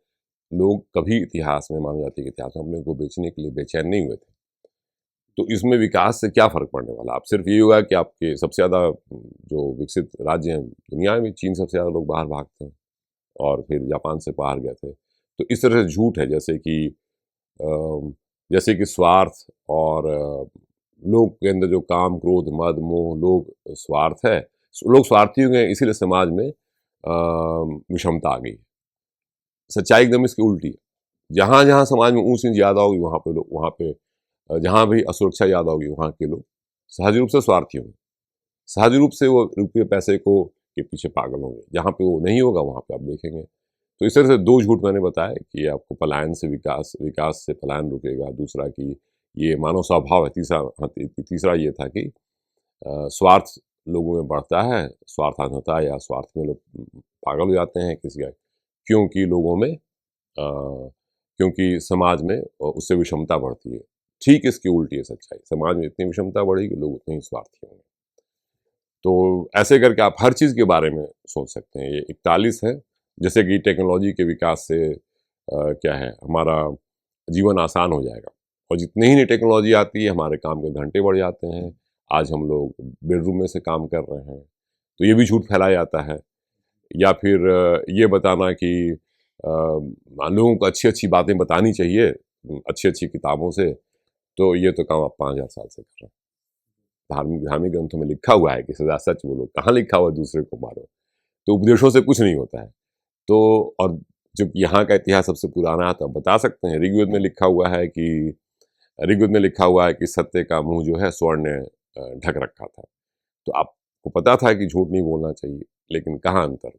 लोग कभी इतिहास में, माना जाती है कि इतिहास में अपने को बेचने के लिए बेचैन नहीं हुए थे। तो इसमें विकास से क्या फ़र्क पड़ने वाला? आप सिर्फ ये होगा कि आपके सबसे ज़्यादा जो विकसित राज्य हैं दुनिया में, चीन सबसे ज़्यादा लोग बाहर भागते हैं और फिर जापान से बाहर गए थे। तो इस तरह से झूठ है, जैसे कि स्वार्थ और लोग के अंदर जो काम, क्रोध, मद, मोह, लोग स्वार्थ है, लोग स्वार्थी हो गए, इसीलिए समाज में विषमता आ गई। सच्चाई एकदम इसकी उल्टी है। जहाँ जहाँ समाज में ऊंच नीच ज़्यादा होगी वहाँ पे लोग, वहाँ पे जहाँ भी असुरक्षा ज़्यादा होगी वहाँ के लोग सहज रूप से स्वार्थी होंगे, सहज रूप से वो रुपये पैसे को के पीछे पागल होंगे। जहाँ पे वो नहीं होगा वहाँ पे आप देखेंगे। तो इस तरह से दो झूठ मैंने बताया कि आपको पलायन से विकास, विकास से पलायन रुकेगा। दूसरा कि ये मानव स्वभाव है। तीसरा ये था कि स्वार्थ लोगों में बढ़ता है, स्वार्थान्धता या स्वार्थ में लोग पागल हो जाते हैं किसी का, क्योंकि लोगों में क्योंकि समाज में उससे विषमता बढ़ती है। ठीक इसकी उल्टी है सच्चाई। समाज में इतनी विषमता बढ़ेगी, लोग उतने ही स्वार्थी होंगे। तो ऐसे करके आप हर चीज़ के बारे में सोच सकते हैं। ये 41 है, जैसे कि टेक्नोलॉजी के विकास से क्या है, हमारा जीवन आसान हो जाएगा और जितनी ही नई टेक्नोलॉजी आती है हमारे काम के घंटे बढ़ जाते हैं। आज हम लोग बेडरूम में से काम कर रहे हैं, तो ये भी झूठ फैलाया जाता है। या फिर ये बताना कि लोगों को अच्छी अच्छी बातें बतानी चाहिए अच्छी अच्छी किताबों से, तो ये तो काम आप 5000 साल से कर रहे हैं। धार्मिक ग्रंथों में लिखा हुआ है कि सदा सच बोलो, कहाँ लिखा हुआ है दूसरे को मारो। तो उपदेशों से कुछ नहीं होता है। तो और जो यहाँ का इतिहास सबसे पुराना है तो आप बता सकते हैं, ऋग्वेद में लिखा हुआ है कि सत्य का मुंह जो है स्वर्ण ने ढक रखा था। तो आपको पता था कि झूठ नहीं बोलना चाहिए, लेकिन कहाँ अंतर।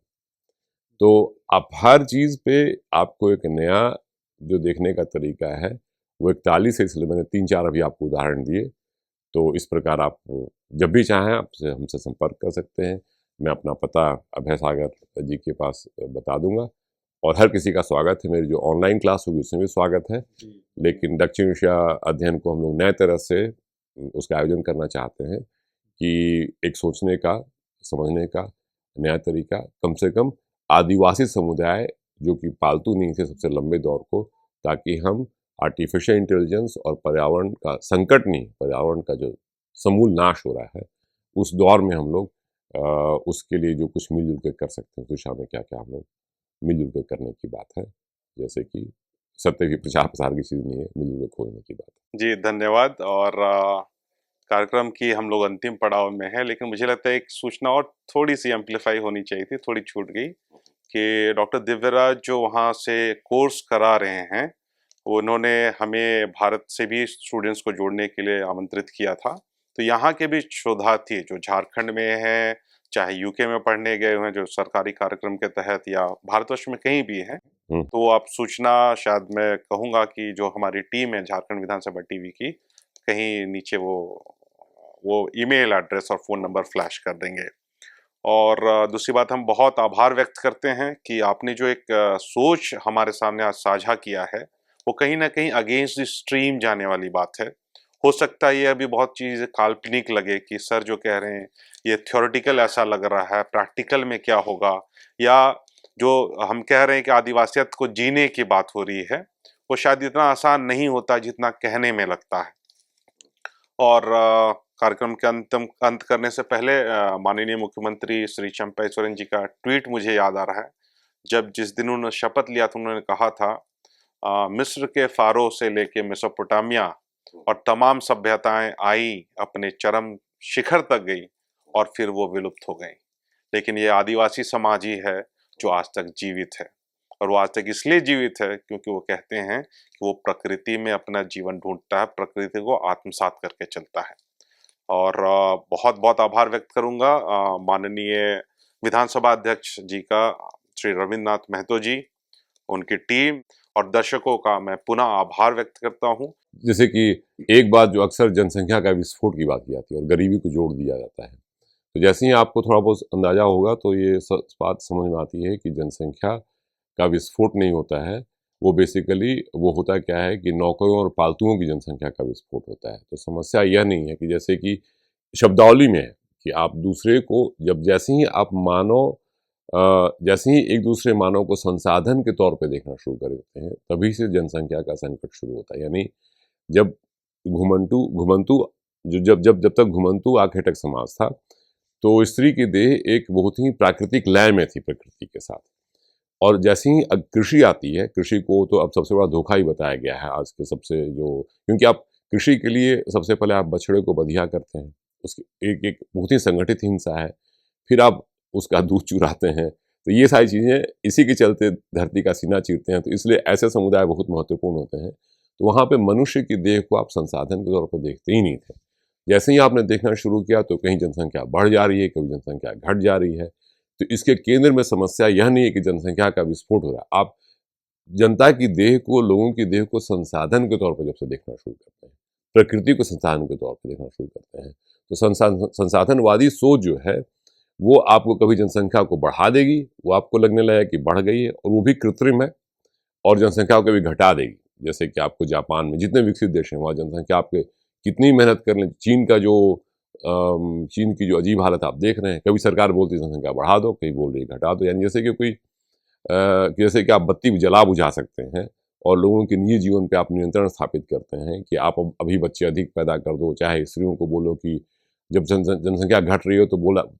तो आप हर चीज़ पे आपको एक नया जो देखने का तरीका है वो 41 है, इसलिए मैंने 3-4 अभी आपको उदाहरण दिए। तो इस प्रकार आप जब भी चाहें आपसे हमसे संपर्क कर सकते हैं। मैं अपना पता अभय सागर जी के पास बता दूंगा और हर किसी का स्वागत है। मेरी जो ऑनलाइन क्लास होगी उसमें भी स्वागत है, लेकिन दक्षिण एशिया अध्ययन को हम लोग नए तरह से उसका आयोजन करना चाहते हैं कि एक सोचने का, समझने का नया तरीका, कम से कम आदिवासी समुदाय जो कि पालतू नहीं थे सबसे लंबे दौर को, ताकि हम आर्टिफिशियल इंटेलिजेंस और पर्यावरण का संकट नहीं, पर्यावरण का जो समूल नाश हो रहा है उस दौर में हम लोग उसके लिए जो कुछ मिलजुल के कर सकते हैं, उस दिशा में क्या क्या हम लोग मिलजुल के करने की बात है। जैसे कि सत्य की प्रचार प्रसार की चीज़ नहीं है, मिलजुल के खोजने की बात है। जी धन्यवाद। और कार्यक्रम की हम लोग अंतिम पड़ाव में है, लेकिन मुझे लगता है एक सूचना और थोड़ी सी एम्पलीफाई होनी चाहिए थी, थोड़ी छूट गई कि डॉक्टर दिव्यराज जो वहाँ से कोर्स करा रहे हैं, उन्होंने हमें भारत से भी स्टूडेंट्स को जोड़ने के लिए आमंत्रित किया था। तो यहाँ के भी शोधार्थी जो झारखंड में हैं, चाहे यूके में पढ़ने गए हुए हैं जो सरकारी कार्यक्रम के तहत, या भारतवर्ष में कहीं भी हैं, तो आप सूचना शायद मैं कहूँगा कि जो हमारी टीम है झारखंड विधानसभा टीवी की, कहीं नीचे वो ईमेल एड्रेस और फ़ोन नंबर फ्लैश कर देंगे। और दूसरी बात, हम बहुत आभार व्यक्त करते हैं कि आपने जो एक सोच हमारे सामने आज साझा किया है, वो कहीं ना कहीं अगेंस्ट द स्ट्रीम जाने वाली बात है। हो सकता है ये अभी बहुत चीज़ काल्पनिक लगे कि सर जो कह रहे हैं ये थ्योरेटिकल ऐसा लग रहा है, प्रैक्टिकल में क्या होगा, या जो हम कह रहे हैं कि आदिवासियत को जीने की बात हो रही है, वो शायद इतना आसान नहीं होता जितना कहने में लगता है। और कार्यक्रम के अंत करने से पहले माननीय मुख्यमंत्री श्री चंपई सोरेन जी का ट्वीट मुझे याद आ रहा है। जिस दिन उन्होंने शपथ लिया था, उन्होंने कहा था मिस्र के फारो से लेके मेसोपोटामिया और तमाम सभ्यताएं आई, अपने चरम शिखर तक गई और फिर वो विलुप्त हो गई, लेकिन ये आदिवासी समाज ही है जो आज तक जीवित है। और वो आज तक इसलिए जीवित है क्योंकि वो कहते हैं कि वो प्रकृति में अपना जीवन ढूंढता है, प्रकृति को आत्मसात करके चलता है। और बहुत बहुत आभार व्यक्त करूंगा माननीय विधानसभा अध्यक्ष जी का, श्री रविन्द्रनाथ महतो जी, उनकी टीम और दर्शकों का मैं पुनः आभार व्यक्त करता हूं। जैसे कि एक बात जो अक्सर जनसंख्या का विस्फोट की बात की जाती है और गरीबी को जोड़ दिया जाता है, तो जैसे ही आपको थोड़ा बहुत अंदाजा होगा तो ये बात समझ में आती है कि जनसंख्या का विस्फोट नहीं होता है, वो बेसिकली वो होता क्या है कि नौकरों और पालतुओं की जनसंख्या का विस्फोट होता है। तो समस्या यह नहीं है कि जैसे कि शब्दावली में है कि आप दूसरे को जब जैसे ही आप जैसे ही एक दूसरे मानव को संसाधन के तौर पे देखना शुरू कर देते हैं, तभी से जनसंख्या का संकट शुरू होता है। यानी जब घुमंतु घुमंतु जो जब जब जब तक घुमंतु आखेटक समाज था, तो स्त्री की देह एक बहुत ही प्राकृतिक लय में थी प्रकृति के साथ। और जैसे ही कृषि आती है, कृषि को तो अब सबसे बड़ा धोखा ही बताया गया है आज के सबसे जो, क्योंकि आप कृषि के लिए सबसे पहले आप बछड़े को बधिया करते हैं, उसकी एक एक बहुत ही संगठित हिंसा है, फिर आप उसका दूध चुराते हैं। तो ये सारी चीज़ें इसी के चलते धरती का सीना चीरते हैं। तो इसलिए ऐसे समुदाय बहुत महत्वपूर्ण होते हैं। तो वहाँ पे मनुष्य की देह को आप संसाधन के तौर पर देखते ही नहीं थे। जैसे ही आपने देखना शुरू किया तो कहीं जनसंख्या बढ़ जा रही है, कभी जनसंख्या घट जा रही है। तो इसके केंद्र में समस्या यह नहीं है कि जनसंख्या का विस्फोट हो रहा है। आप जनता की देह को, लोगों की देह को संसाधन के तौर पर जब से देखना शुरू करते हैं, प्रकृति को संसाधन के तौर पर देखना शुरू करते हैं, तो संसाधनवादी सोच जो है वो आपको कभी जनसंख्या को बढ़ा देगी, वो आपको लगने लगेगा कि बढ़ गई है, और वो भी कृत्रिम है, और जनसंख्या को कभी घटा देगी। जैसे कि आपको जापान में जितने विकसित देश हैं वहाँ जनसंख्या आपके कितनी मेहनत कर लें, चीन की जो अजीब हालत आप देख रहे हैं, कभी सरकार बोलती है जनसंख्या बढ़ा दो, कहीं बोल रही है घटा दो। यानी जैसे कि जैसे कि आप बत्ती जला बुझा सकते हैं और लोगों के निजी जीवन पे आप नियंत्रण स्थापित करते हैं कि आप अभी बच्चे अधिक पैदा कर दो, चाहे स्त्रियों को बोलो कि जब जनसंख्या घट रही हो तो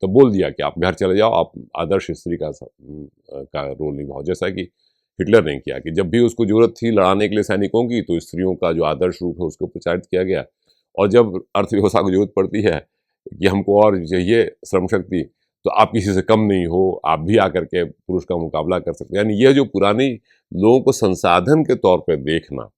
बोल दिया कि आप घर चले जाओ, आप आदर्श स्त्री का रोल निभाओ। जैसा कि हिटलर ने किया कि जब भी उसको जरूरत थी लड़ाने के लिए सैनिकों की, तो स्त्रियों का जो आदर्श रूप है उसको प्रचारित किया गया। और जब अर्थव्यवस्था को जरूरत पड़ती है कि हमको और चाहिए श्रम शक्ति, तो आप किसी से कम नहीं हो, आप भी आकर के पुरुष का मुकाबला कर सकते हैं। यानी यह जो पुरानी लोगों को संसाधन के तौर पर देखना,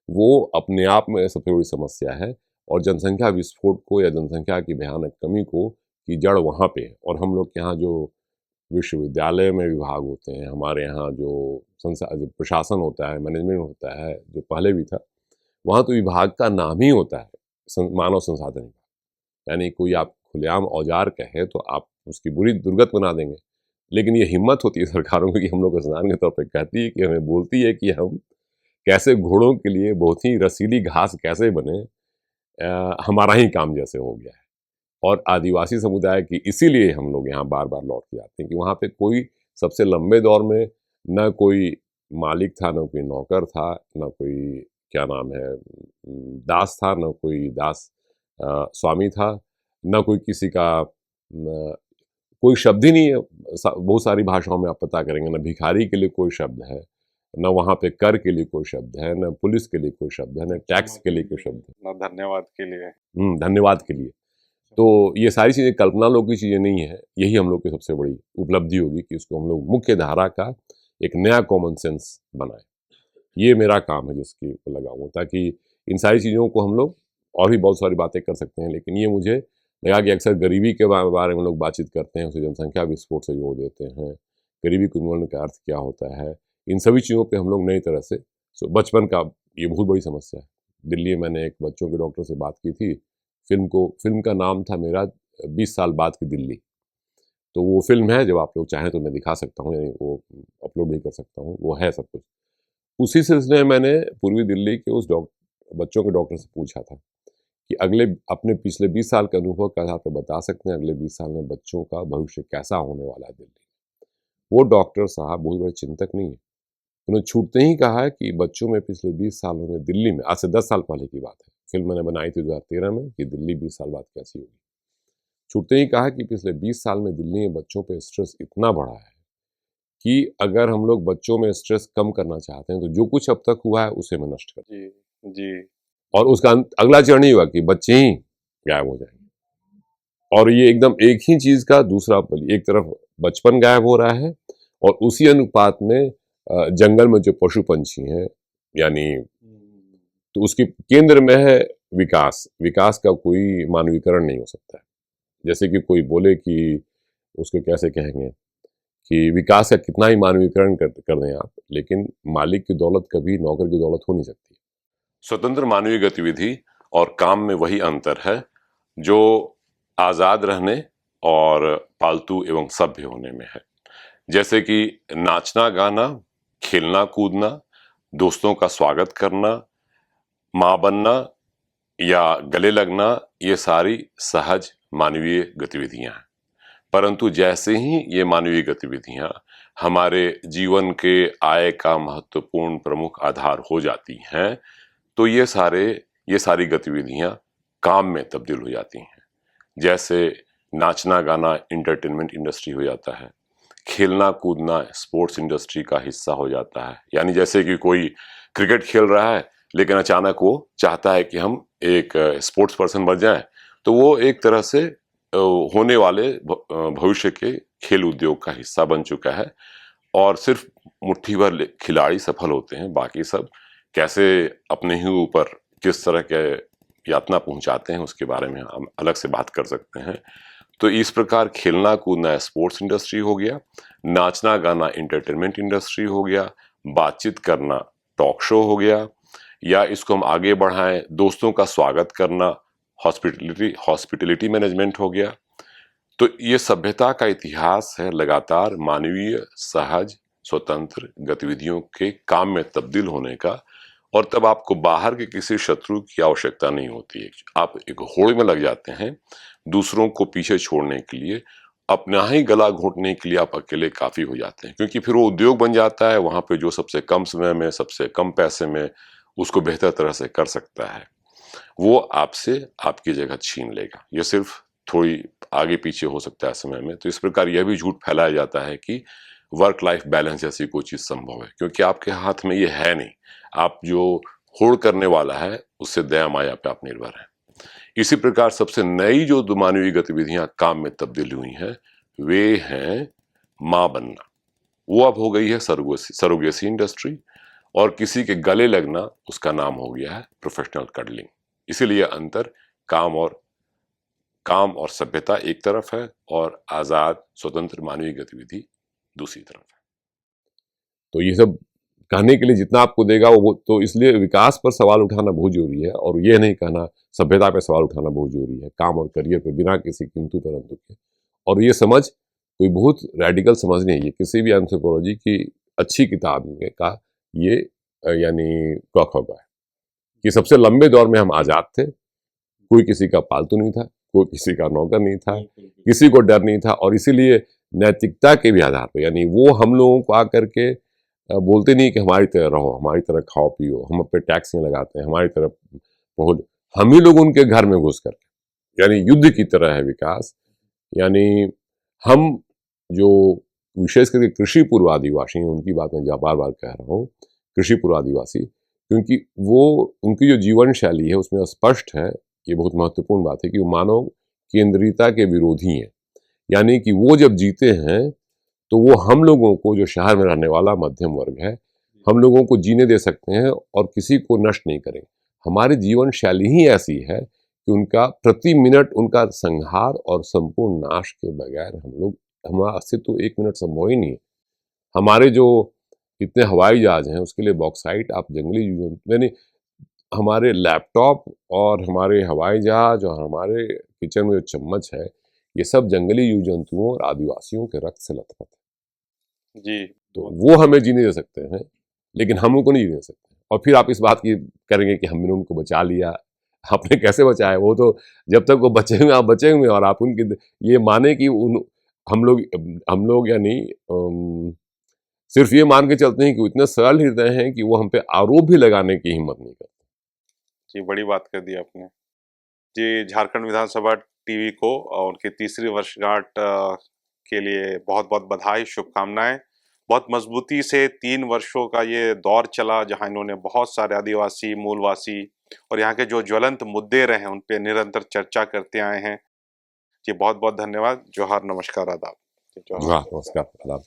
वो अपने आप में सबसे बड़ी समस्या है। और जनसंख्या विस्फोट को या जनसंख्या की भयानक कमी को की जड़ वहाँ पे है। और हम लोग के यहाँ जो विश्वविद्यालय में विभाग होते हैं, हमारे यहाँ जो जो प्रशासन होता है, मैनेजमेंट होता है, जो पहले भी था, वहाँ तो विभाग का नाम ही होता है मानव संसाधन विभाग। यानी कोई आप खुलेआम औजार कहे तो आप उसकी बुरी दुर्गत बना देंगे। लेकिन ये हिम्मत होती है सरकारों की कि हम लोग को संसाधन के तौर पर कहती है कि हमें बोलती है कि हम कैसे घोड़ों के लिए बहुत ही रसीली घास कैसे बने, हमारा ही काम जैसे हो गया है। और आदिवासी समुदाय की इसीलिए हम लोग यहाँ बार बार लौट के आते हैं कि वहाँ पे कोई सबसे लंबे दौर में न कोई मालिक था, न कोई नौकर था, न कोई क्या नाम है दास था, न कोई दास स्वामी था, न कोई किसी का कोई शब्द ही नहीं है। बहुत सारी भाषाओं में आप पता करेंगे न भिखारी के लिए कोई शब्द है, न वहाँ पे कर के लिए कोई शब्द है, न पुलिस के लिए कोई शब्द है, न टैक्स के लिए कोई शब्द है, न धन्यवाद के लिए। धन्यवाद के लिए। तो ये सारी चीज़ें कल्पना लोग की चीज़ें नहीं है। यही हम लोग की सबसे बड़ी उपलब्धि होगी कि इसको हम लोग मुख्य धारा का एक नया कॉमन सेंस बनाएं। ये मेरा काम है जिसकी लगा हूँ, ताकि इन सारी चीज़ों को हम लोग और भी बहुत सारी बातें कर सकते हैं, लेकिन ये मुझे लगा कि अक्सर गरीबी के बारे में लोग बातचीत करते हैं, उसे जनसंख्या विस्फोट से जोड़ देते हैं, गरीबी उन्मूलन का अर्थ क्या होता है, इन सभी चीज़ों पे हम लोग नई तरह से बचपन का ये बहुत बड़ी समस्या है। दिल्ली में मैंने एक बच्चों के डॉक्टर से बात की थी, फिल्म का नाम था मेरा 20 साल बाद की दिल्ली। तो वो फिल्म है, जब आप लोग चाहें तो मैं दिखा सकता हूँ, यानी वो अपलोड भी कर सकता हूँ, वो है सब कुछ। उसी सिलसिले में मैंने पूर्वी दिल्ली के उस बच्चों के डॉक्टर से पूछा था कि अपने पिछले 20 साल के अनुभव के आधार पर बता सकते हैं अगले 20 साल में बच्चों का भविष्य कैसा होने वाला है दिल्ली। वो डॉक्टर साहब बहुत बड़े चिंतक नहीं है, उन्होंने छूटते ही कहा कि बच्चों में पिछले 20 सालों में दिल्ली में, आज से 10 साल पहले की बात है, फिल्म मैंने बनाई थी 2013 में कि दिल्ली 20 साल बाद कैसी होगी, छूटते ही कहा कि पिछले 20 साल में दिल्ली में बच्चों पे स्ट्रेस इतना बढ़ा है कि अगर हम लोग बच्चों में स्ट्रेस कम करना चाहते हैं तो जो कुछ अब तक हुआ है उसे मैं नष्ट कर। जी जी। और उसका अगला चरण ही हुआ कि बच्चे ही गायब हो जाएंगे। और ये एकदम एक ही चीज का दूसरा, एक तरफ बचपन गायब हो रहा है और उसी अनुपात में जंगल में जो पशु पंछी हैं, यानी तो उसके केंद्र में है विकास। विकास का कोई मानवीकरण नहीं हो सकता है। जैसे कि कोई बोले कि उसको कैसे कहेंगे कि विकास का कितना ही मानवीकरण कर दें आप, लेकिन मालिक की दौलत कभी नौकर की दौलत हो नहीं सकती। स्वतंत्र मानवीय गतिविधि और काम में वही अंतर है जो आज़ाद रहने और पालतू एवं सभ्य होने में है। जैसे कि नाचना गाना, खेलना कूदना, दोस्तों का स्वागत करना, माँ बनना या गले लगना, ये सारी सहज मानवीय गतिविधियां हैं। परंतु जैसे ही ये मानवीय गतिविधियां हमारे जीवन के आय का महत्वपूर्ण प्रमुख आधार हो जाती हैं, तो ये सारी गतिविधियां काम में तब्दील हो जाती हैं। जैसे नाचना गाना एंटरटेनमेंट इंडस्ट्री हो जाता है, खेलना कूदना स्पोर्ट्स इंडस्ट्री का हिस्सा हो जाता है। यानी जैसे कि कोई क्रिकेट खेल रहा है लेकिन अचानक वो चाहता है कि हम एक स्पोर्ट्स पर्सन बन जाएं, तो वो एक तरह से होने वाले भविष्य के खेल उद्योग का हिस्सा बन चुका है। और सिर्फ मुट्ठी भर खिलाड़ी सफल होते हैं, बाकी सब कैसे अपने ही ऊपर किस तरह के यातना पहुंचाते हैं उसके बारे में हम अलग से बात कर सकते हैं। तो इस प्रकार खेलना कूदना स्पोर्ट्स इंडस्ट्री हो गया, नाचना गाना एंटरटेनमेंट इंडस्ट्री हो गया, बातचीत करना टॉक शो हो गया, या इसको हम आगे बढ़ाएं दोस्तों का स्वागत करना हॉस्पिटलिटी मैनेजमेंट हो गया। तो ये सभ्यता का इतिहास है लगातार मानवीय सहज स्वतंत्र गतिविधियों के काम में तब्दील होने का। और तब आपको बाहर के किसी शत्रु की आवश्यकता नहीं होती है। आप एक होड़ में लग जाते हैं दूसरों को पीछे छोड़ने के लिए, अपना ही गला घोंटने के लिए आप अकेले काफी हो जाते हैं, क्योंकि फिर वो उद्योग बन जाता है वहां पे जो सबसे कम समय में सबसे कम पैसे में उसको बेहतर तरह से कर सकता है, वो आपसे आपकी जगह छीन लेगा। ये सिर्फ थोड़ी आगे पीछे हो सकता है समय में। तो इस प्रकार यह भी झूठ फैलाया जाता है कि वर्क लाइफ बैलेंस जैसी कोई चीज संभव है, क्योंकि आपके हाथ में ये है नहीं। आप जो होड़ करने वाला है उससे दया माया पे आप निर्भर हैं। इसी प्रकार सबसे नई जो मानवीय गतिविधियां काम में तब्दील हुई हैं वे हैं मां बनना। वो अब हो गई है सरोगेसी इंडस्ट्री, और किसी के गले लगना उसका नाम हो गया है प्रोफेशनल कडलिंग। इसीलिए अंतर काम और सभ्यता एक तरफ है और आजाद स्वतंत्र मानवीय गतिविधि दूसरी तरफ है। तो ये सब कहने के लिए जितना आपको देगा वो, तो इसलिए विकास पर सवाल उठाना बहुत जरूरी है, और ये नहीं कहना सभ्यता पे सवाल उठाना बहुत जरूरी है, काम और करियर पे बिना किसी किंतु परंतु के। और ये समझ कोई बहुत रेडिकल समझ नहीं है, किसी भी एंथ्रोपोलॉजी की अच्छी किताब में का ये यानी कख होगा कि सबसे लंबे दौर में हम आजाद थे, कोई किसी का पालतू नहीं था, कोई किसी का नौकर नहीं था, किसी को डर नहीं था। और इसीलिए नैतिकता के भी आधार पर, यानी वो हम लोगों को आकर के बोलते नहीं कि हमारी तरह रहो, हमारी तरह खाओ पियो, हम पे टैक्स नहीं लगाते हैं, हमारी तरफ बहुत, हम ही लोग उनके घर में घुस करके, यानी युद्ध की तरह है विकास। यानी हम जो विशेष करके कृषि पूर्व आदिवासी हैं, उनकी बात मैं बार बार कह रहा हूँ, कृषि पूर्व आदिवासी, क्योंकि वो उनकी जो जीवन शैली है उसमें स्पष्ट है, ये बहुत महत्वपूर्ण बात है कि वो मानव केंद्रिता के विरोधी हैं। यानी कि वो जब जीते हैं तो वो हम लोगों को, जो शहर में रहने वाला मध्यम वर्ग है, हम लोगों को जीने दे सकते हैं और किसी को नष्ट नहीं करेंगे। हमारी जीवन शैली ही ऐसी है कि उनका प्रति मिनट उनका संहार और संपूर्ण नाश के बगैर हमारा अस्तित्व एक मिनट संभव ही नहीं है। हमारे जो इतने हवाई जहाज हैं उसके लिए बॉक्साइट, आप जंगली यानी हमारे लैपटॉप और हमारे हवाई जहाज और हमारे किचन में जो चम्मच है, ये सब जंगली जीव जंतुओं और आदिवासियों के रक्त से लथपथ है जी। तो वो हमें जीने दे सकते हैं, लेकिन हम उनको नहीं जीने सकते। और फिर आप इस बात की करेंगे कि हमने उनको बचा लिया, आपने कैसे बचाया? वो तो जब तक वो बचे हुए आप बचे हुए, और आप उनकी ये माने कि हम लोग यानी सिर्फ ये मान के चलते हैं कि वो इतने सरल हृदय हैं कि वो हम पे आरोप भी लगाने की हिम्मत नहीं करते। जी, बड़ी बात कर दी आपने। जी, झारखंड विधानसभा टीवी को उनकी तीसरी वर्षगांठ के लिए बहुत बहुत बधाई, शुभकामनाएं। बहुत मजबूती से 3 वर्षों का ये दौर चला जहां इन्होंने बहुत सारे आदिवासी, मूलवासी और यहाँ के जो ज्वलंत मुद्दे रहे उन पे निरंतर चर्चा करते आए हैं। जी, बहुत बहुत धन्यवाद। जोहार, नमस्कार, आदाब। हाँ, नमस्कार, आदाब।